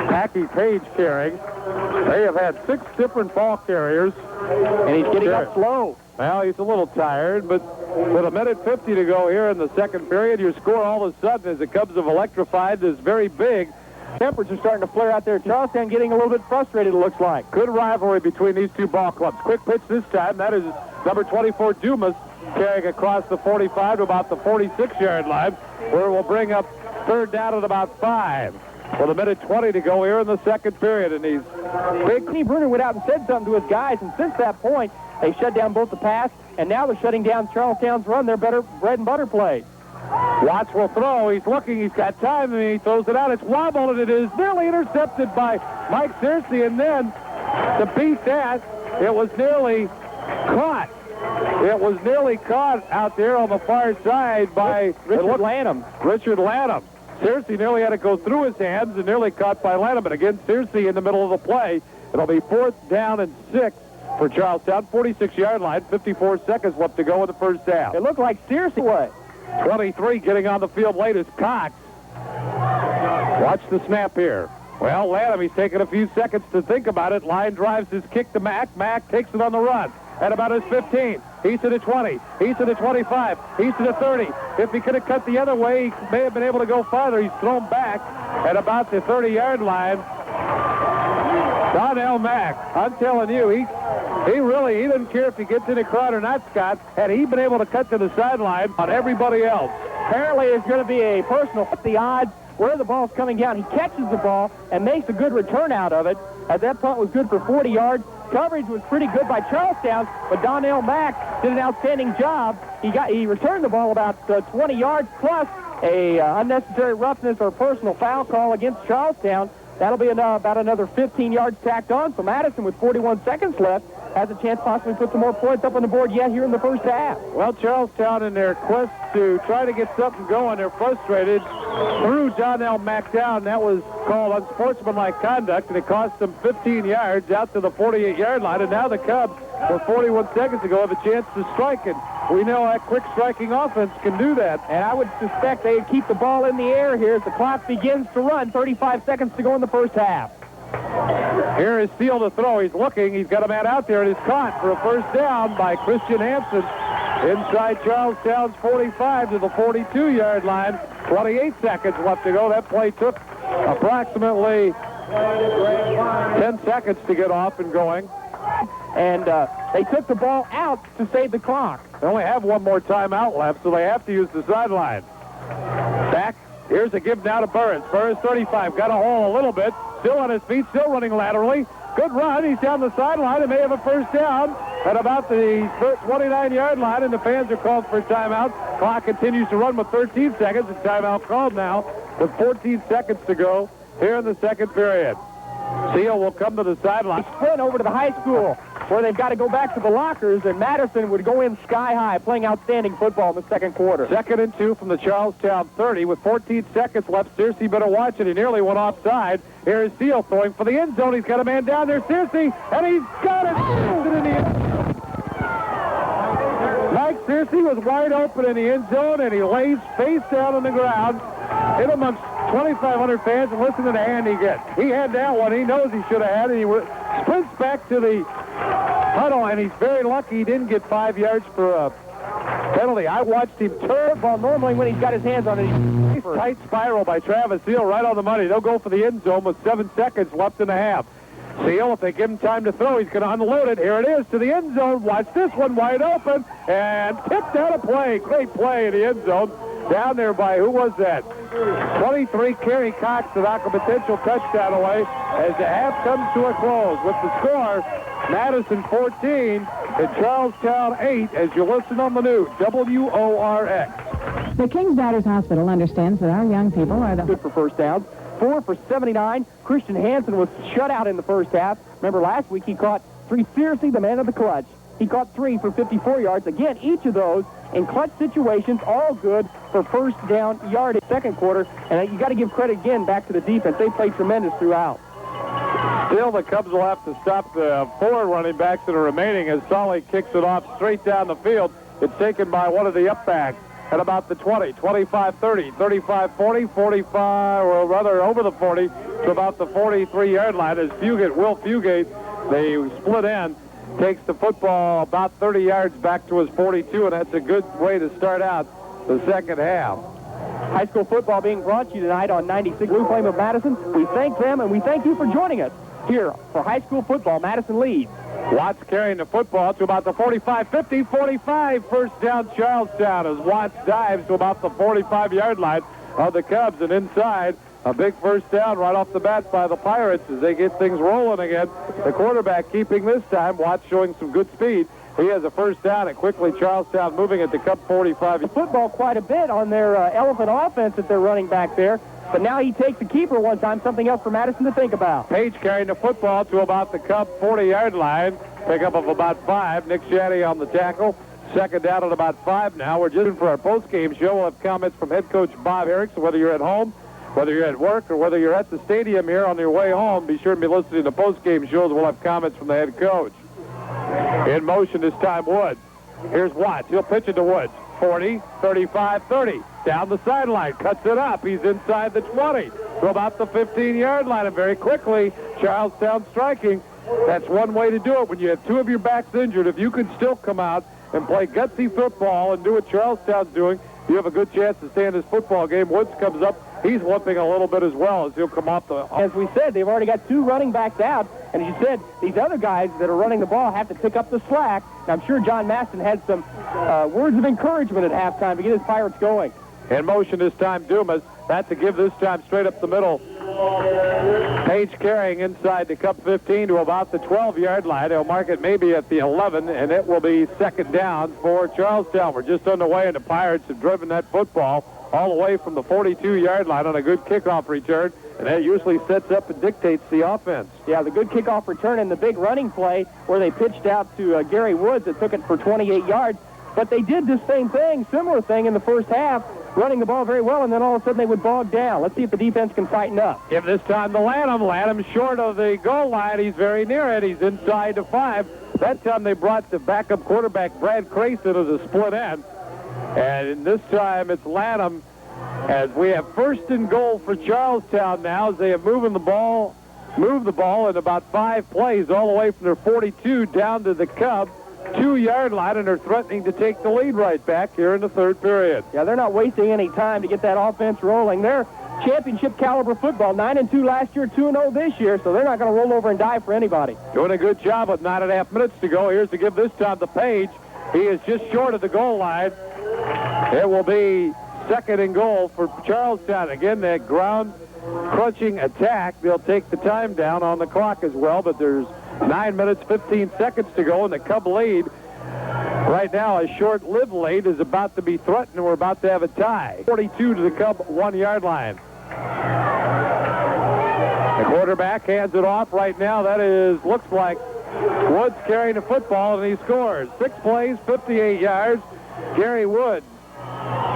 Packy Page carrying. They have had 6 different ball carriers. And he's getting up slow. Well, he's a little tired, but with 1:50 to go here in the second period, your score all of a sudden, as the Cubs have electrified, is very big. Tempers are starting to flare out there. Charlestown getting a little bit frustrated, it looks like. Good rivalry between these two ball clubs. Quick pitch this time. That is number 24, Dumas, carrying across the 45 to about the 46-yard line, where we'll bring up third down at about 5. With 1:20 to go here in the second period, and he's big. Steve Bruner went out and said something to his guys, and since that point, they shut down both the pass, and now they're shutting down Charlestown's run, their better bread and butter plays. Watts will throw. He's looking. He's got time, and he throws it out. It's wobbled, and it is nearly intercepted by Mike Searcy, and then to beat that, it was nearly caught. It was nearly caught out there on the far side by Richard Lanham. Richard Lanham. Searcy nearly had to go through his hands and nearly caught by Lanham. But again, Searcy in the middle of the play. It'll be 4th down and 6 for Charlestown. 46-yard line, 54 seconds left to go in the first half. It looked like Searcy was. 23 getting on the field late is Cox. Watch the snap here. Well, Lanham, he's taking a few seconds to think about it. Line drives his kick to Mack. Mack takes it on the run at about his 15. He's to the 20. He's to the 25. He's to the 30. If he could have cut the other way, he may have been able to go farther. He's thrown back at about the 30-yard line. Donnell Mack, I'm telling you, he doesn't care if he gets in a crowd or not, Scott. Had he been able to cut to the sideline on everybody else. Apparently it's going to be a personal. The odds where the ball's coming down, he catches the ball and makes a good return out of it, as that punt was good for 40 yards. Coverage was pretty good by Charlestown, but Donnell Mack did an outstanding job. He returned the ball about 20 yards plus a unnecessary roughness or personal foul call against Charlestown. That'll be about another 15 yards tacked on. So Madison, with 41 seconds left, has a chance possibly to put some more points up on the board yet here in the first half. Well, Charlestown, in their quest to try to get something going, they're frustrated. Threw Donnell Mack down. That was called unsportsmanlike conduct, and it cost them 15 yards out to the 48-yard line. And now the Cubs, with 41 seconds to go, have a chance to strike it. We know that quick striking offense can do that. And I would suspect they'd keep the ball in the air here as the clock begins to run. 35 seconds to go in the first half. Here is Steele to throw. He's looking. He's got a man out there, and it's caught for a first down by Christian Hansen inside Charlestown's 45 to the 42-yard line. 28 seconds left to go. That play took approximately 10 seconds to get off and going. And they took the ball out to save the clock. They only have one more timeout left, so they have to use the sideline. Back. Here's a give now to Burris. Burris, 35. Got a hole a little bit. Still on his feet, still running laterally. Good run. He's down the sideline and may have a first down at about the 29-yard line, and the fans are called for a timeout. Clock continues to run with 13 seconds. The timeout called now with 14 seconds to go here in the second period. Steele will come to the sideline. Sprint over to the high school where they've got to go back to the lockers, and Madison would go in sky high, playing outstanding football in the second quarter. 2nd and 2 from the Charlestown 30 with 14 seconds left. Searcy better watch it. He nearly went offside. Here is Steele throwing for the end zone. He's got a man down there, Searcy, and he's got it in the end zone. Mike Searcy was wide open in the end zone, and he lays face down on the ground in amongst 2,500 fans, and listen to the hand he gets. He had that one. He knows he should have had it. He sprints back to the huddle, and he's very lucky he didn't get 5 yards for a penalty. I watched him turn the ball normally when he's got his hands on it. Tight spiral by Travis Seal, right on the money. They'll go for the end zone with 7 seconds left in the half. Seal, if they give him time to throw, he's going to unload it. Here it is to the end zone. Watch this one wide open, and tipped out a play. Great play in the end zone. Down there by, who was that? 23, Kerry Cox, to knock a potential touchdown away as the half comes to a close with the score, Madison 14 and Charlestown 8, as you listen on the news, WORX. The King's Daughters Hospital understands that our young people are the... Good for first downs. 4 for 79. Christian Hansen was shut out in the first half. Remember last week he caught 3. Searcy, the man of the clutch. He caught 3 for 54 yards. Again, each of those in clutch situations, all good for first down yardage. Second quarter, and you got to give credit again back to the defense. They played tremendous throughout. Still, the Cubs will have to stop the 4 running backs that are remaining as Solly kicks it off straight down the field. It's taken by one of the up backs at about the 20, 25-30, 35-40, 45, or rather over the 40 to about the 43-yard line as Will Fugate, the split end, takes the football about 30 yards back to his 42, and that's a good way to start out the second half. High school football being brought to you tonight on 96 Blue Flame of Madison. We thank them, and we thank you for joining us here for high school football. Madison leads. Watts carrying the football to about the 45, 50, 45. First down Charlestown as Watts dives to about the 45-yard line of the Cubs, and inside a big first down right off the bat by the Pirates as they get things rolling again. The quarterback keeping this time. Watts showing some good speed. He has a first down, and quickly Charlestown moving at the Cub 45. Football quite a bit on their elephant offense that they're running back there. But now he takes the keeper one time, something else for Madison to think about. Page carrying the football to about the Cub 40-yard line. Pickup of about 5. Nick Shaddy on the tackle. Second down at about 5 now. We're just in for our post-game show. We'll have comments from head coach Bob Herrick. So whether you're at home, whether you're at work, or whether you're at the stadium here on your way home, be sure to be listening to post-game shows. We'll have comments from the head coach. In motion this time, Woods. Here's Watts. He'll pitch it to Woods. 40, 35, 30. Down the sideline. Cuts it up. He's inside the 20 to about the 15-yard line. And very quickly, Charlestown striking. That's one way to do it. When you have 2 of your backs injured, if you can still come out and play gutsy football and do what Charlestown's doing, you have a good chance to stay in this football game. Woods comes up. He's limping a little bit as well as he'll come off the... As we said, they've already got 2 running backs out. And as you said, these other guys that are running the ball have to pick up the slack. And I'm sure John Maston had some words of encouragement at halftime to get his Pirates going. In motion this time, Dumas. That's a give this time straight up the middle Page carrying inside the Cup 15 to about the 12-yard line. They'll mark it maybe at the 11, and it will be second down for Charlestown. We're just underway, and the Pirates have driven that football all the way from the 42-yard line on a good kickoff return, and that usually sets up and dictates the offense. Yeah, the good kickoff return and the big running play where they pitched out to Gary Woods that took it for 28 yards. But they did the same thing, similar thing in the first half, running the ball very well, and then all of a sudden they would bog down. Let's see if the defense can tighten up. Give this time to Lanham. Lanham short of the goal line. He's very near it. He's inside the 5. That time they brought the backup quarterback, Brad Crayson, as a split end. And this time it's Lanham, as we have first and goal for Charlestown now, as they have moved the ball in about 5 plays all the way from their 42 down to the Cub 2-yard line, and they're threatening to take the lead right back here in the third period. Yeah, they're not wasting any time to get that offense rolling. They're championship caliber football, 9-2 last year, 2-0 this year, so they're not going to roll over and die for anybody. Doing a good job with 9.5 minutes to go. Here's to give this time to Page. He is just short of the goal line. It will be second and goal for Charlestown. Again, that ground crunching attack. They'll take the time down on the clock as well, but there's 9 minutes, 15 seconds to go, and the Cub lead right now, a short-lived lead, is about to be threatened, and we're about to have a tie. 42 to the Cub 1-yard line. The quarterback hands it off right now. That looks like Woods carrying the football, and he scores. 6 plays, 58 yards. Gary Wood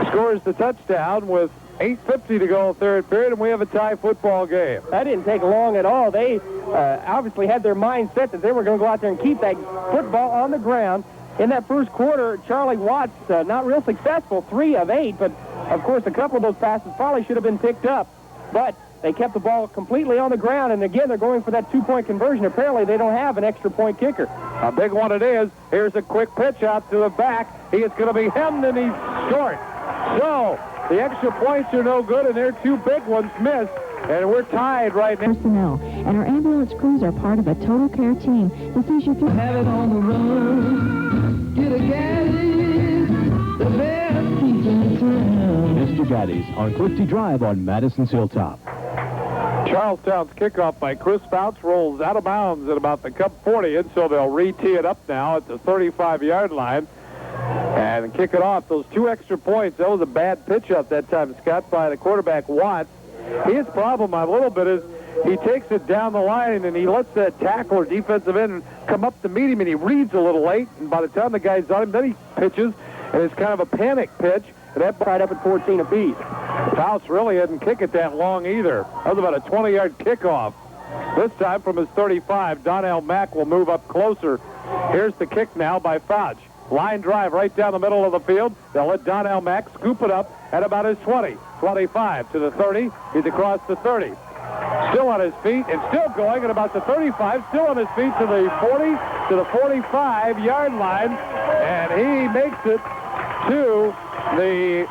scores the touchdown with 8:50 to go third period, and we have a tie football game. That didn't take long at all. They obviously had their mind set that they were going to go out there and keep that football on the ground. In that first quarter, Charlie Watts, not real successful, 3 of 8, but of course a couple of those passes probably should have been picked up. But they kept the ball completely on the ground, and again, they're going for that 2-point conversion. Apparently, they don't have an extra point kicker. A big one it is. Here's a quick pitch out to the back. He is going to be hemmed, and he's short. So the extra points are no good, and their 2 big ones missed, and we're tied right now. Personnel, and our ambulance crews are part of a total care team that sees you Have it on the run, get a Gaddy's, the best piece in town. Mr. Gaddy's on Clifty Drive on Madison's Hilltop. Charlestown's kickoff by Chris Fouts rolls out of bounds at about the Cub 40, and so they'll re-tee it up now at the 35-yard line and kick it off. Those 2 extra points, that was a bad pitch up that time, Scott, by the quarterback Watts. His problem a little bit is he takes it down the line and he lets that tackle or defensive end come up to meet him, and he reads a little late, and by the time the guy's on him, then he pitches, and it's kind of a panic pitch, and that tied up at 14 apiece. Fouts really didn't kick it that long either. That was about a 20-yard kickoff. This time from his 35, Donnell Mack will move up closer. Here's the kick now by Fouts. Line drive right down the middle of the field. They'll let Donnell Mack scoop it up at about his 20. 25 to the 30. He's across the 30. Still on his feet and still going at about the 35. Still on his feet to the 40, to the 45-yard line. And he makes it to the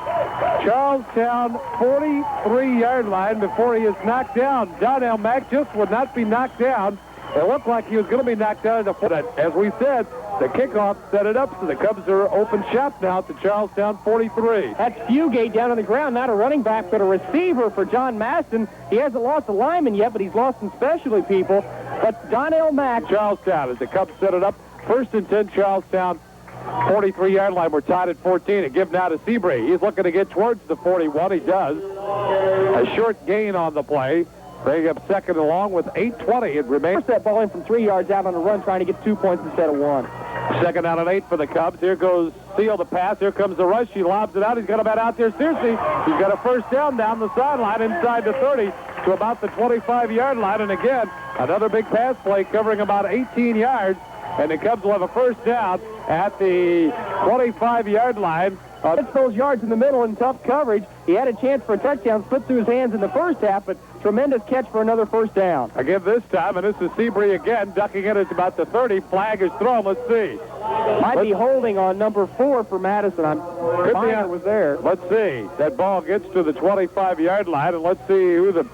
Charlestown 43-yard line before he is knocked down. Donnell Mack just would not be knocked down. It looked like he was going to be knocked down. As we said, the kickoff set it up, so the Cubs are open shop now to Charlestown 43. That's Fugate down on the ground, not a running back, but a receiver for John Madison. He hasn't lost a lineman yet, but he's lost some specialty people. But Donnell Mack. Charlestown, as the Cubs set it up, 1st and 10, Charlestown 43-yard line. We're tied at 14. A give now to Seabury. He's looking to get towards the 41. He does. A short gain on the play. Bring up second along with 8:20. It remains. That ball in from 3 yards out on the run, trying to get 2 points instead of 1. Second down and 8 for the Cubs. Here goes Seal the pass. Here comes the rush. He lobs it out. He's got a bat out there. Seriously, he's got a first down the sideline inside the 30 to about the 25-yard line. And again, another big pass play covering about 18 yards. And the Cubs will have a first down at the 25-yard line. It's those yards in the middle in tough coverage. He had a chance for a touchdown, slipped through his hands in the first half, but tremendous catch for another first down. Again this time, and this is Seabury again, ducking it at about the 30. Flag is thrown. Let's see. Might be holding on number 4 for Madison. Could be it was there. Let's see. That ball gets to the 25-yard line, and let's see who they're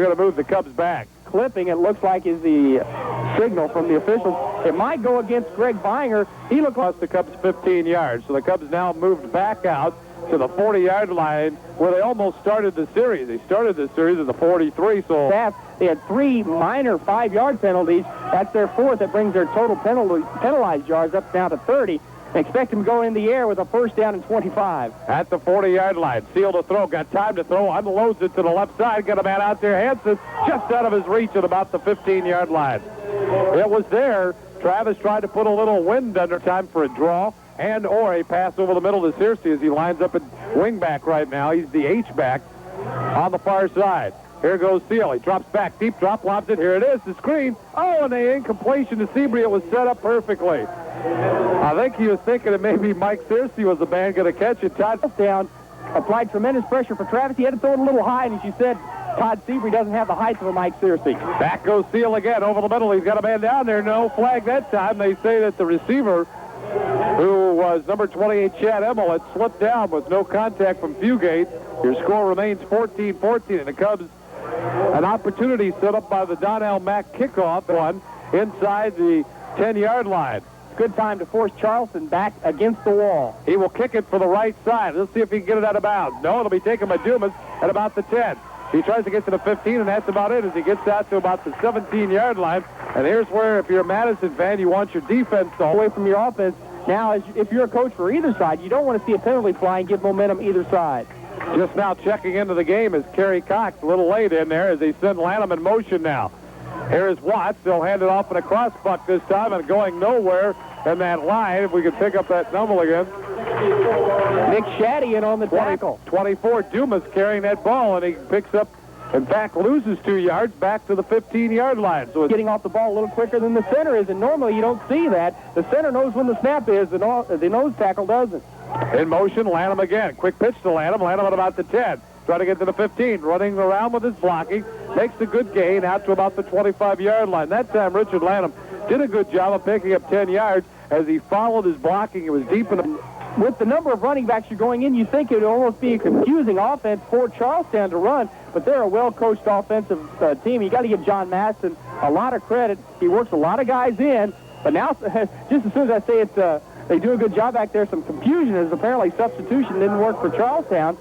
going to move the Cubs back. Clipping, it looks like, is the signal from the officials. It might go against Greg Binger. He looked like the Cubs 15 yards. So the Cubs now moved back out. to the 40-yard line where they almost started the series. They started the series at the 43, so... They had 3 minor 5-yard penalties. That's their 4th. That brings their total penalized yards up down to 30. They expect him to go in the air with a first down and 25. At the 40-yard line. Seal to throw. Got time to throw. Unloads it to the left side. Got a man out there. Hanson just out of his reach at about the 15-yard line. It was there. Travis tried to put a little wind under time for a draw and or a pass over the middle to Searcy as he lines up at wingback right now. He's the H-back on the far side. Here goes Seal. He drops back. Deep drop, lobs it. Here it is. The screen. Oh, and the incompletion to Seabury. It was set up perfectly. I think he was thinking that maybe Mike Searcy was the man going to catch it. Touchdown. Applied tremendous pressure for Travis. He had to throw it a little high, and as you said, Todd Seabury doesn't have the height of a Mike Searcy. Back goes Seal again over the middle. He's got a man down there. No flag that time. They say that the receiver, who was number 28, Chad Emmel, had slipped down with no contact from Fugate. Your score remains 14-14, and the Cubs an opportunity set up by the Donnell Mack kickoff one inside the 10-yard line. Good time to force Charleston back against the wall. He will kick it for the right side. Let's see if he can get it out of bounds. No, it'll be taken by Dumas at about the 10. He tries to get to the 15, and that's about it as he gets out to about the 17-yard line. And here's where, if you're a Madison fan, you want your defense to away from your offense. Now, if you're a coach for either side, you don't want to see a penalty fly and give momentum either side. Just now checking into the game is Kerry Cox, a little late in there as they send Lanham in motion now. Here is Watts. They'll hand it off in a cross buck this time and going nowhere in that line. If we could pick up that number again. Nick Shaddy in on the tackle. 24, Dumas carrying that ball, and he picks up, in fact, loses 2 yards back to the 15-yard line. So it's getting off the ball a little quicker than the center is, and normally you don't see that. The center knows when the snap is, the nose tackle doesn't. In motion, Lanham again. Quick pitch to Lanham. Lanham at about the 10. Trying to get to the 15. Running around with his blocking. Makes a good gain out to about the 25-yard line. That time, Richard Lanham did a good job of picking up 10 yards as he followed his blocking. It was deep in the... With the number of running backs you're going in, you think it would almost be a confusing offense for Charlestown to run, but they're a well-coached offensive team. You got to give John Madison a lot of credit. He works a lot of guys in, but now, just as soon as I say it, they do a good job back there. Some confusion as apparently substitution didn't work for Charlestown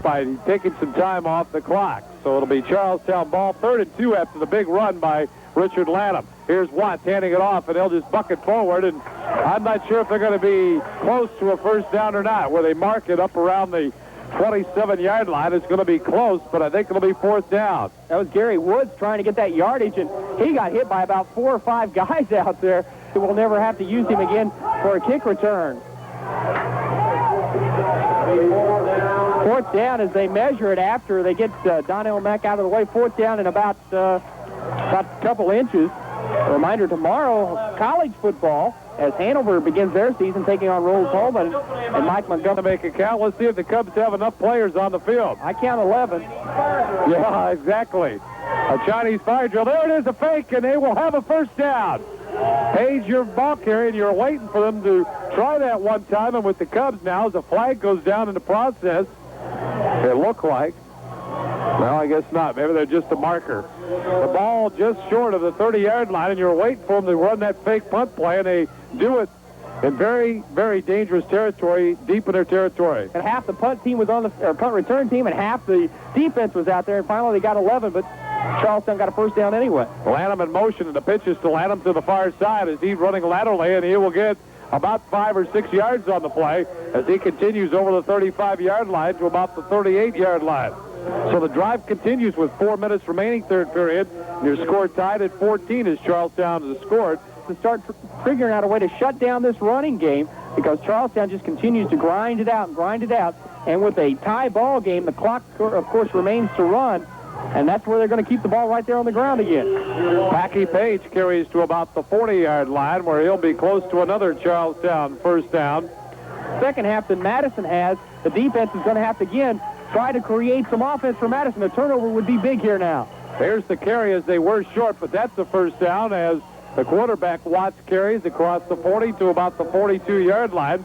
by taking some time off the clock. So it'll be Charlestown ball 3rd and 2 after the big run by Richard Lanham. Here's Watts handing it off, and they'll just buck it forward, and I'm not sure if they're going to be close to a first down or not. Where they mark it up around the 27-yard line, it's going to be close, but I think it'll be 4th down. That was Gary Woods trying to get that yardage, and he got hit by about 4 or 5 guys out there. We'll never have to use him again for a kick return. 4th down as they measure it after they get Donnell Mack out of the way. 4th down in about a couple inches. A reminder, tomorrow, college football, as Hanover begins their season taking on Rolls Holman and Mike Montgomery. To make a count, let's see if the Cubs have enough players on the field. I count 11. Yeah, exactly. A Chinese fire drill. There it is, a fake, and they will have a first down. Page, your ball carrier, and you're waiting for them to try that one time, and with the Cubs now, as the flag goes down in the process, it looked like. Well, I guess not. Maybe they're just a marker. The ball just short of the 30-yard line, and you're waiting for them to run that fake punt play, and they do it in very, very dangerous territory, deep in their territory. And half the punt team was on the punt return team, and half the defense was out there, and finally they got 11, but Charlestown got a first down anyway. Lanham in motion, and the pitch is to Lanham to the far side as he's running laterally, and he will get about 5 or 6 yards on the play as he continues over the 35-yard line to about the 38-yard line. So the drive continues with 4 minutes remaining, third period. And your score tied at 14 as Charlestown has scored. To start figuring out a way to shut down this running game because Charlestown just continues to grind it out and grind it out. And with a tie ball game, the clock, of course, remains to run. And that's where they're going to keep the ball right there on the ground again. Packy Page carries to about the 40-yard line where he'll be close to another Charlestown first down. Second half that Madison has, the defense is going to have to, again, try to create some offense for Madison. A turnover would be big here now. There's the carry as they were short, but that's the first down as the quarterback, Watts, carries across the 40 to about the 42-yard line,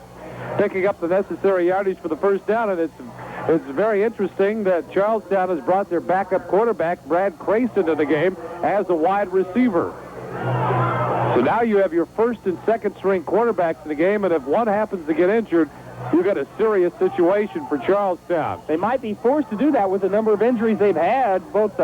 picking up the necessary yardage for the first down. And it's very interesting that Charlestown has brought their backup quarterback, Brad Crace, into the game as a wide receiver. So now you have your first and second string quarterbacks in the game, and if one happens to get injured, you got a serious situation for Charlestown. They might be forced to do that with the number of injuries they've had. Both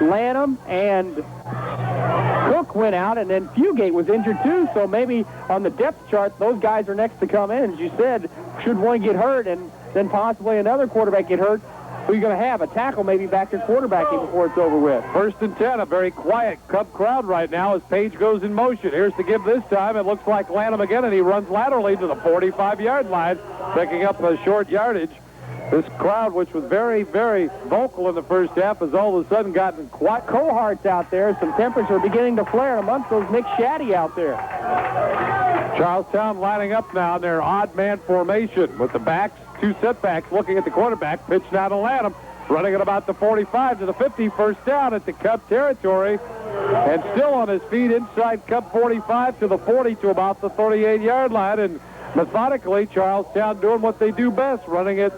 Lanham and Cook went out, and then Fugate was injured too, so maybe on the depth chart, those guys are next to come in. As you said, should one get hurt and then possibly another quarterback get hurt, who are you going to have? A tackle maybe back to quarterbacking before it's over with. 1st and 10, a very quiet Cub crowd right now as Page goes in motion. Here's the give this time. It looks like Lanham again, and he runs laterally to the 45-yard line, picking up a short yardage. This crowd, which was very, very vocal in the first half, has all of a sudden gotten quiet. Cohart's out there. Some temperature beginning to flare, and amongst those Nick Shaddy out there. Charlestown lining up now in their odd man formation with the backs, 2 setbacks, looking at the quarterback, pitch now to Lanham, running at about the 45 to the 50, first down at the Cub territory, and still on his feet inside Cub 45 to the 40 to about the 38-yard line, and methodically, Charlestown doing what they do best, running it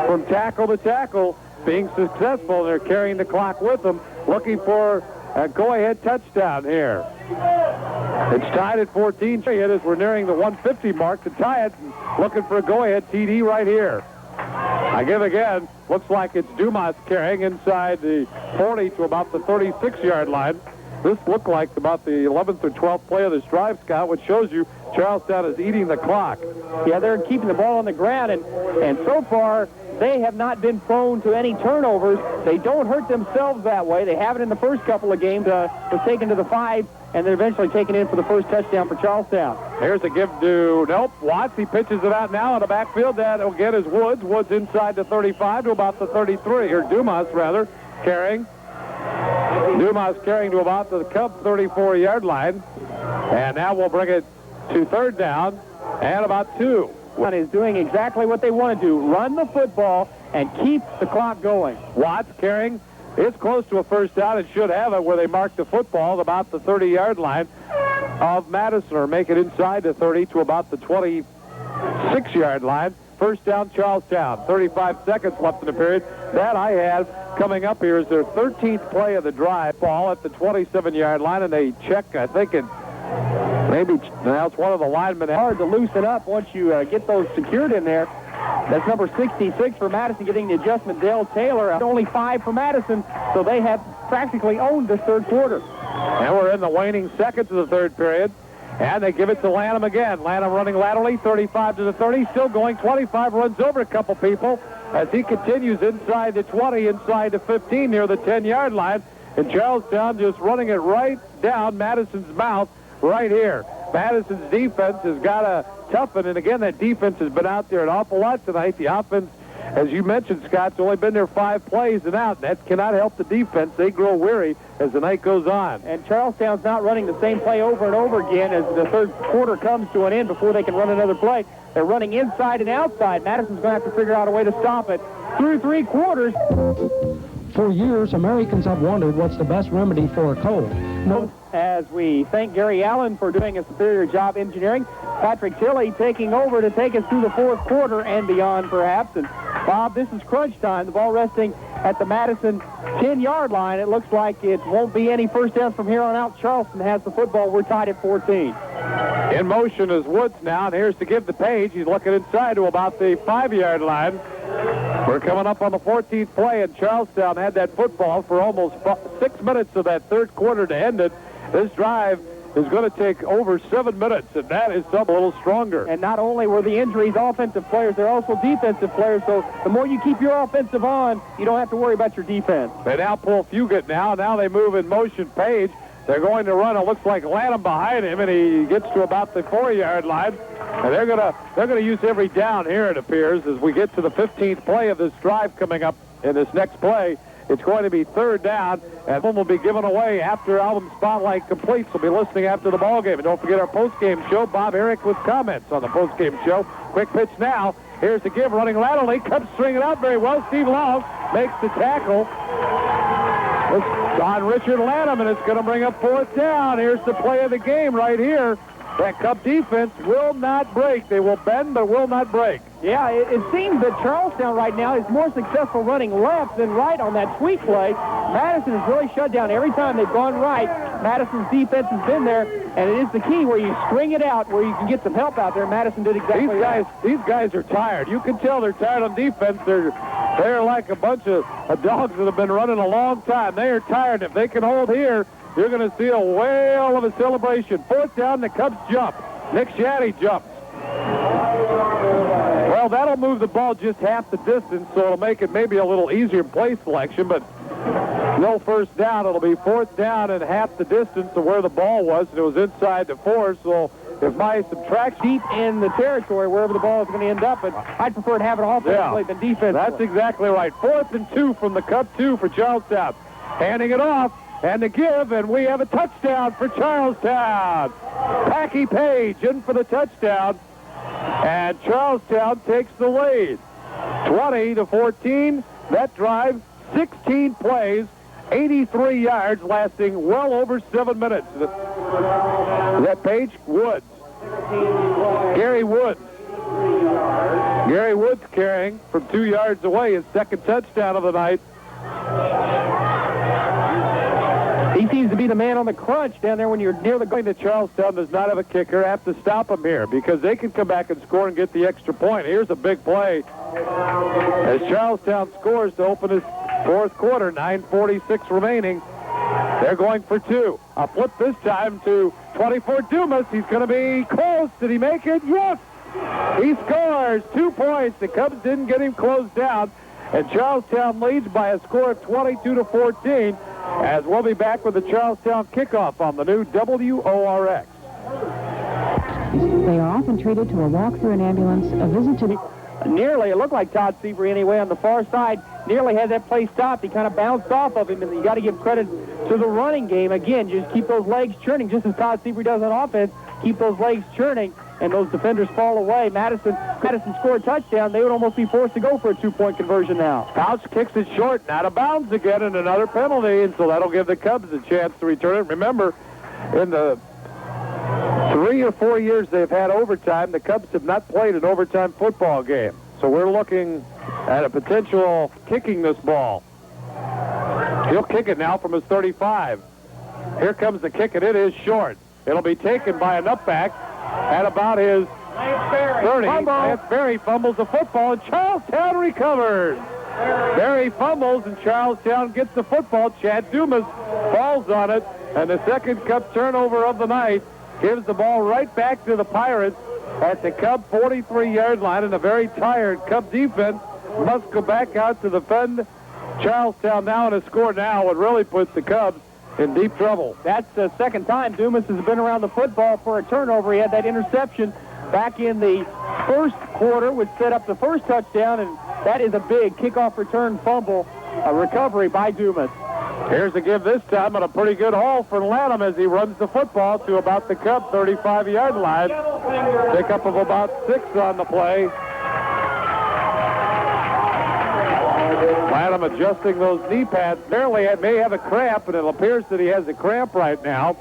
from tackle to tackle, being successful. They're carrying the clock with them, looking for a go-ahead touchdown here. It's tied at 14. As we're nearing the 150 mark to tie it, and looking for a go-ahead TD right here. I give again, looks like it's Dumas carrying inside the 40 to about the 36-yard line. This looked like about the 11th or 12th play of this drive, Scott, which shows you Charlestown is eating the clock. Yeah, they're keeping the ball on the ground, and so far they have not been prone to any turnovers. They don't hurt themselves that way. They haven't in the first couple of games. Was taken to the 5, and they're eventually taken in for the first touchdown for Charlestown. Here's a give to, Watts. He pitches it out now in the backfield. That'll get his Woods. Woods inside the 35 to about the 33, or Dumas, rather, carrying. Dumas carrying to about the Cub 34-yard line. And now we'll bring it to 3rd down and about 2. One is doing exactly what they want to do, run the football and keep the clock going. Watts carrying. It's close to a first down. It should have it where they mark the football at about the 30-yard line of Madison, or make it inside the 30 to about the 26-yard line. First down, Charlestown. 35 seconds left in the period. That I have coming up here is their 13th play of the drive. Ball at the 27-yard line, and they check, I think, and maybe now it's one of the linemen. Hard to loosen up once you get those secured in there. That's number 66 for Madison getting the adjustment. Dale Taylor, only 5 for Madison, so they have practically owned this third quarter. And we're in the waning seconds of the third period. And they give it to Lanham again. Lanham running laterally, 35 to the 30, still going. 25, runs over a couple people as he continues inside the 20, inside the 15, near the 10-yard line. And Charlestown just running it right down Madison's mouth right here. Madison's defense has got to toughen, and again, that defense has been out there an awful lot tonight. The offense, as you mentioned, Scott's only been there 5 plays and out. That cannot help the defense. They grow weary as the night goes on. And Charlestown's not running the same play over and over again as the third quarter comes to an end before they can run another play. They're running inside and outside. Madison's going to have to figure out a way to stop it through 3 quarters. For years, Americans have wondered what's the best remedy for a cold. No. As we thank Gary Allen for doing a superior job engineering, Patrick Tilley taking over to take us through the 4th quarter and beyond, perhaps. And Bob, this is crunch time. The ball resting at the Madison 10-yard line. It looks like it won't be any first downs from here on out. Charleston has the football. We're tied at 14. In motion is Woods now, and here's to give the Page. He's looking inside to about the 5-yard line. We're coming up on the 14th play, and Charlestown had that football for almost 6 minutes of that third quarter to end it. This drive is going to take over 7 minutes, and that is a little stronger. And not only were the injuries offensive players, they're also defensive players, so the more you keep your offensive on, you don't have to worry about your defense. They now pull Fugate now. Now they move in motion Page. They're going to run. It looks like Lanham behind him, and he gets to about the 4-yard line. And they're gonna use every down here, it appears, as we get to the 15th play of this drive coming up in this next play. It's going to be 3rd down, and one will be given away after Album Spotlight completes. We'll be listening after the ball game. And don't forget our post-game show. Bob Eric with comments on the post-game show. Quick pitch now. Here's the give, running laterally. Cubs string it out very well. Steve Long makes the tackle. It's on Richard Lanham, and it's going to bring up 4th down. Here's the play of the game right here. that Cub defense will not break. They will bend, but will not break. Yeah, it seems that Charlestown right now is more successful running left than right on that sweep play. Madison has really shut down every time they've gone right. Madison's defense has been there, and it is the key where you string it out, where you can get some help out there. Madison did exactly that. These guys are tired. You can tell they're tired on defense. They're like a bunch of dogs that have been running a long time. They are tired. If they can hold here, you're going to see a whale of a celebration. 4th down, the Cubs jump. Nick Shaddy jumps. Well, that'll move the ball just half the distance, so it'll make it maybe a little easier play selection, but no first down. It'll be 4th down and half the distance to where the ball was, and it was inside the 4, so if my subtraction deep in the territory, wherever the ball is going to end up, but I'd prefer to have it offensively than defensively. That's exactly right. 4th and 2 from the Cub 2 for Charlestown. Handing it off, and the give, and we have a touchdown for Charlestown. Packy Page in for the touchdown, and Charlestown takes the lead. 20-14. That drive, 16 plays, 83 yards, lasting well over 7 minutes. Is that Page? Woods. Gary Woods. Gary Woods carrying from 2 yards away, his second touchdown of the night. He seems to be the man on the crunch down there when you're near the goal. That Charlestown does not have a kicker. Have to stop him here because they can come back and score and get the extra point. Here's a big play as Charlestown scores to open his 4th quarter. 9:46 remaining. They're going for 2. A flip this time to 24 Dumas. He's going to be close. Did he make it? Yes! He scores 2 points. The Cubs didn't get him closed down, and Charlestown leads by a score of 22-14. As we'll be back with the Charlestown kickoff on the new WORX. They are often treated to a walk through an ambulance, a visit to the... Nearly, it looked like Todd Seabury anyway on the far side. Nearly had that play stopped. He kind of bounced off of him, and you got to give credit to the running game. Again, just keep those legs churning, just as Todd Seabury does on offense. Keep those legs churning, and those defenders fall away. Madison scored a touchdown. They would almost be forced to go for a 2-point conversion now. Couch kicks it short, and out of bounds again, and another penalty, and so that'll give the Cubs a chance to return it. Remember, in the 3 or 4 years they've had overtime, the Cubs have not played an overtime football game. So we're looking at a potential kicking this ball. He'll kick it now from his 35. Here comes the kick, and it is short. It'll be taken by a nutback at about his 30. Lance Berry fumbles the football, and Charlestown recovers. Berry fumbles, and Charlestown gets the football. Chad Dumas falls on it, and the second Cub turnover of the night gives the ball right back to the Pirates at the Cub 43-yard line, and a very tired Cub defense must go back out to defend Charlestown now, and a score now would really put the Cubs in deep trouble. That's the second time Dumas has been around the football for a turnover. He had that interception back in the first quarter, which set up the first touchdown, and that is a big kickoff return fumble, a recovery by Dumas. Here's a give this time, and a pretty good haul for Lanham as he runs the football to about the Cub 35-yard line. Pickup of about 6 on the play. Lanham adjusting those knee pads. May have a cramp, and it appears that he has a cramp right now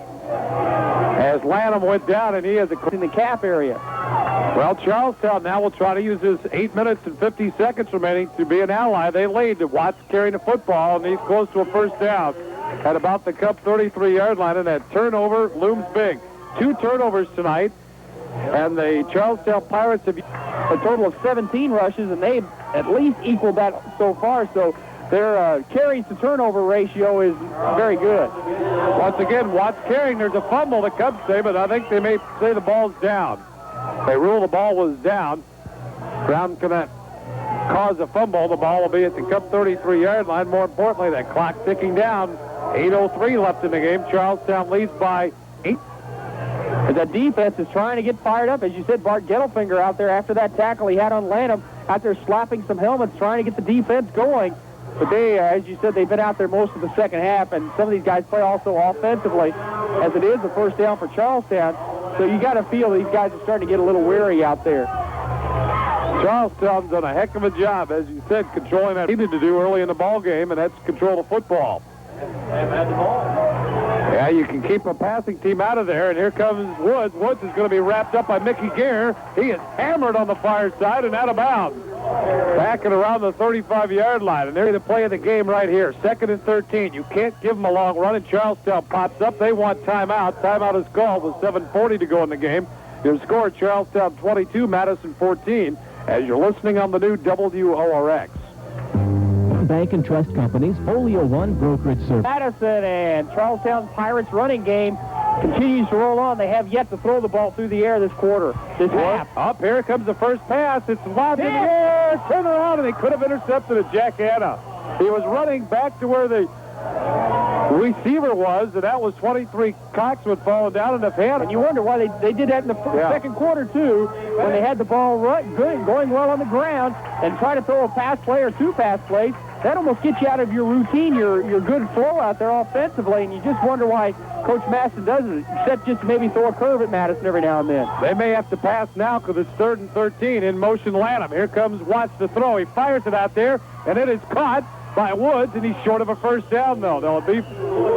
as Lanham went down, and he has a cramp in the calf area. Well, Charlestown now will try to use his 8 minutes and 50 seconds remaining to be an ally. They lead to Watts carrying the football, and he's close to a first down at about the Cub 33-yard line, and that turnover looms big. 2 turnovers tonight, and the Charlestown Pirates have a total of 17 rushes, and they've at least equaled that so far, so their carries to turnover ratio is very good. Once again, Watts carrying. There's a fumble, the Cubs say, but I think they may say the ball's down. They rule the ball was down. Brown cannot cause a fumble. The ball will be at the Cub 33-yard line. More importantly, that clock ticking down. 8:03 left in the game. Charlestown leads by 8. As that defense is trying to get fired up. As you said, Bart Gettelfinger out there after that tackle he had on Lanham, out there slapping some helmets, trying to get the defense going. But they, as you said, they've been out there most of the second half, and some of these guys play also offensively, as it is a first down for Charlestown. So you got to feel these guys are starting to get a little weary out there. Charlestown's done a heck of a job, as you said, controlling that he needed to do early in the ball game, and that's control the football. Yeah, you can keep a passing team out of there, and here comes Woods. Woods is going to be wrapped up by Mickey Gare. He is hammered on the far side and out of bounds. Back and around the 35-yard line, and they're the play of the game right here. 2nd and 13. You can't give them a long run, and Charlestown pops up. They want timeout. Timeout is called with 7:40 to go in the game. Your score, Charlestown 22, Madison 14, as you're listening on the new WORX. Bank and Trust Company's Folio One brokerage service. Madison and Charlestown Pirates running game continues to roll on. They have yet to throw the ball through the air this half. Up here comes the first pass. It's lobbed in the air. Turn around, and they could have intercepted it. Jack Hanna. He was running back to where the receiver was, and that was 23 Coxwood falling down in the fan. And you wonder why they did that in the second quarter, too, when they had the ball going well on the ground and try to throw a pass play or 2 pass plays. That almost gets you out of your routine, your good flow out there offensively, and you just wonder why Coach Madison does it, except just maybe throw a curve at Madison every now and then. They may have to pass now because it's 3rd and 13. In motion, Lanham. Here comes Watts to throw. He fires it out there, and it is caught by Woods, and he's short of a first down, though. They'll be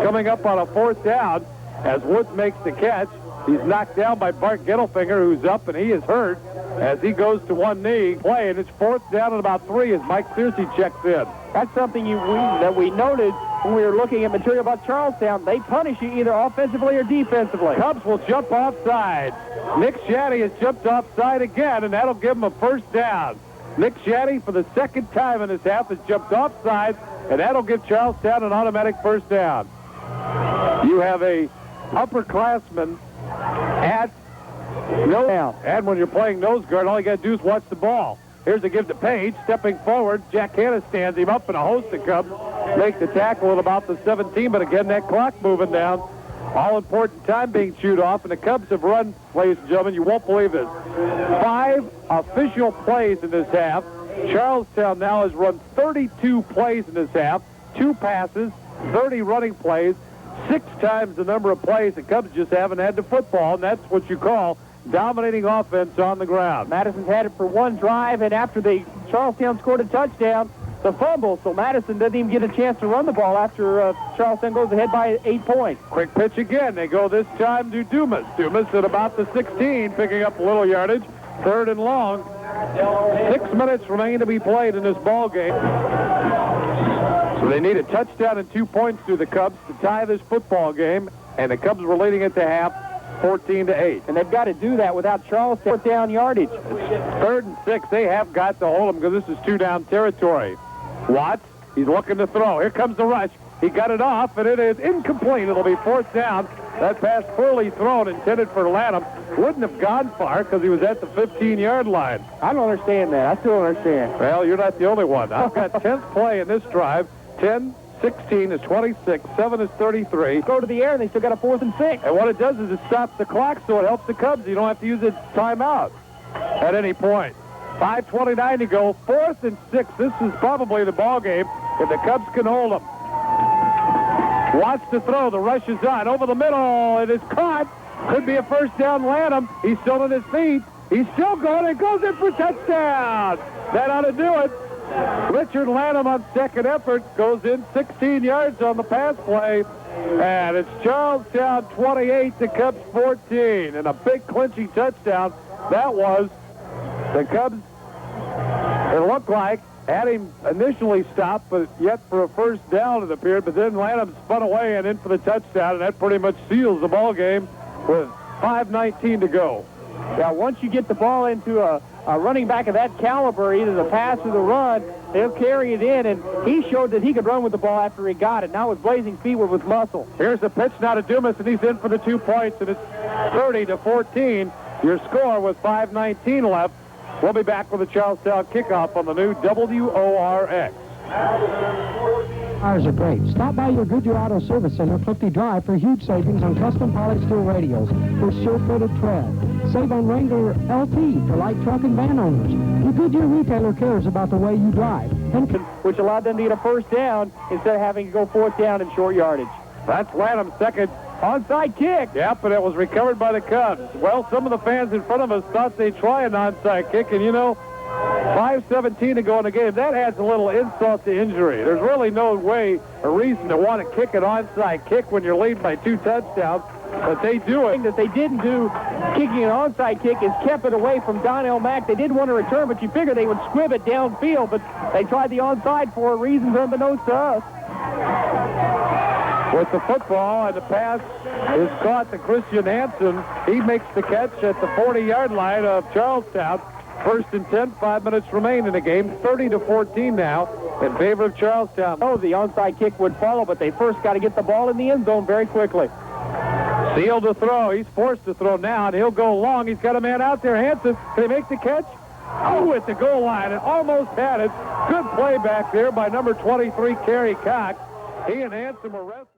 coming up on a 4th down as Woods makes the catch. He's knocked down by Bart Gettelfinger, who's up, and he is hurt as he goes to one knee. Play, and it's 4th down and about 3 as Mike Searcy checks in. That's something that we noted when we were looking at material about Charlestown. They punish you either offensively or defensively. Cubs will jump offside. Nick Shaddy has jumped offside again, and that'll give him a first down. Nick Shaddy, for the 2nd time in this half, has jumped offside, and that'll give Charlestown an automatic first down. You have a upperclassman at nose, and when you're playing nose guard, all you got to do is watch the ball. Here's a give to Page, stepping forward. Jack Hanna stands him up, and a host of Cubs make the tackle at about the 17, but again, that clock moving down. All-important time being chewed off, and the Cubs have run, ladies and gentlemen, you won't believe this, 5 official plays in this half. Charlestown now has run 32 plays in this half, 2 passes, 30 running plays, 6 times the number of plays. The Cubs just haven't had the football, and that's what you call dominating offense on the ground. Madison's had it for 1 drive, and after Charlestown scored a touchdown, the fumble, so Madison doesn't even get a chance to run the ball after Charlestown goes ahead by 8 points. Quick pitch again. They go this time to Dumas. Dumas at about the 16, picking up a little yardage. 3rd and long. 6 minutes remain to be played in this ball game. So they need a touchdown and 2 points to the Cubs to tie this football game, and the Cubs were leading at the half 14-8. And they've got to do that without Charlestown 4th down yardage. 3rd and 6. They have got to hold them because this is 2-down territory. Watts, he's looking to throw. Here comes the rush. He got it off, and it is incomplete. It'll be 4th down. That pass poorly thrown, intended for Lanham. Wouldn't have gone far because he was at the 15-yard line. I don't understand that. I still don't understand. Well, you're not the only one. I've got 10th play in this drive. 10, 16 is 26. 7 is 33. Go to the air, and they still got a 4th and 6. And what it does is it stops the clock, so it helps the Cubs. You don't have to use a timeout at any point. 5:29 to go. 4th and 6. This is probably the ball game if the Cubs can hold them. Watts to throw. The rush is on. Over the middle. It is caught. Could be a first down. Lanham. He's still on his feet. He's still going. It goes in for touchdown. That ought to do it. Richard Lanham on 2nd effort goes in 16 yards on the pass play. And it's Charlestown 28 to Cubs 14. And a big clinching touchdown. That was the Cubs. It looked like had him initially stopped, but yet for a first down it appeared. But then Lanham spun away and in for the touchdown, and that pretty much seals the ball game with 5:19 to go. Now, once you get the ball into a running back of that caliber, either the pass or the run, they'll carry it in, and he showed that he could run with the ball after he got it. Now with blazing feet with muscle. Here's the pitch now to Dumas, and he's in for the 2 points, and it's 30-14. Your score with 5:19 left. We'll be back with the Charlestown kickoff on the new WORX. Tires are great. Stop by your Goodyear Auto Service Center, Clifty Drive, for huge savings on custom polished steel radios with sure-fitted tread. Save on Wrangler LT for light truck and van owners. Your Goodyear retailer cares about the way you drive, and which allowed them to get a first down instead of having to go 4th down in short yardage. That's Lanham's second onside kick. Yep, and it was recovered by the Cubs. Well, some of the fans in front of us thought they'd try an onside kick, and you know, 5:17 to go in the game. That adds a little insult to injury. There's really no way or reason to want to kick an onside kick when you're leading by 2 touchdowns, but they do it. That they didn't do kicking an onside kick is kept it away from Donnell Mack. They did want to return, but you figure they would squib it downfield, but they tried the onside for reasons unbeknownst to us. With the football, and the pass is caught to Christian Hansen. He makes the catch at the 40-yard line of Charlestown. 1st and 10, 5 minutes remain in the game. 30-14 now in favor of Charlestown. Oh, the onside kick would follow, but they first got to get the ball in the end zone very quickly. Seal to throw. He's forced to throw now, and he'll go long. He's got a man out there. Hansen, can he make the catch? Oh, at the goal line. It almost had it. Good play back there by number 23, Kerry Cox. He and Hansen were wrestling.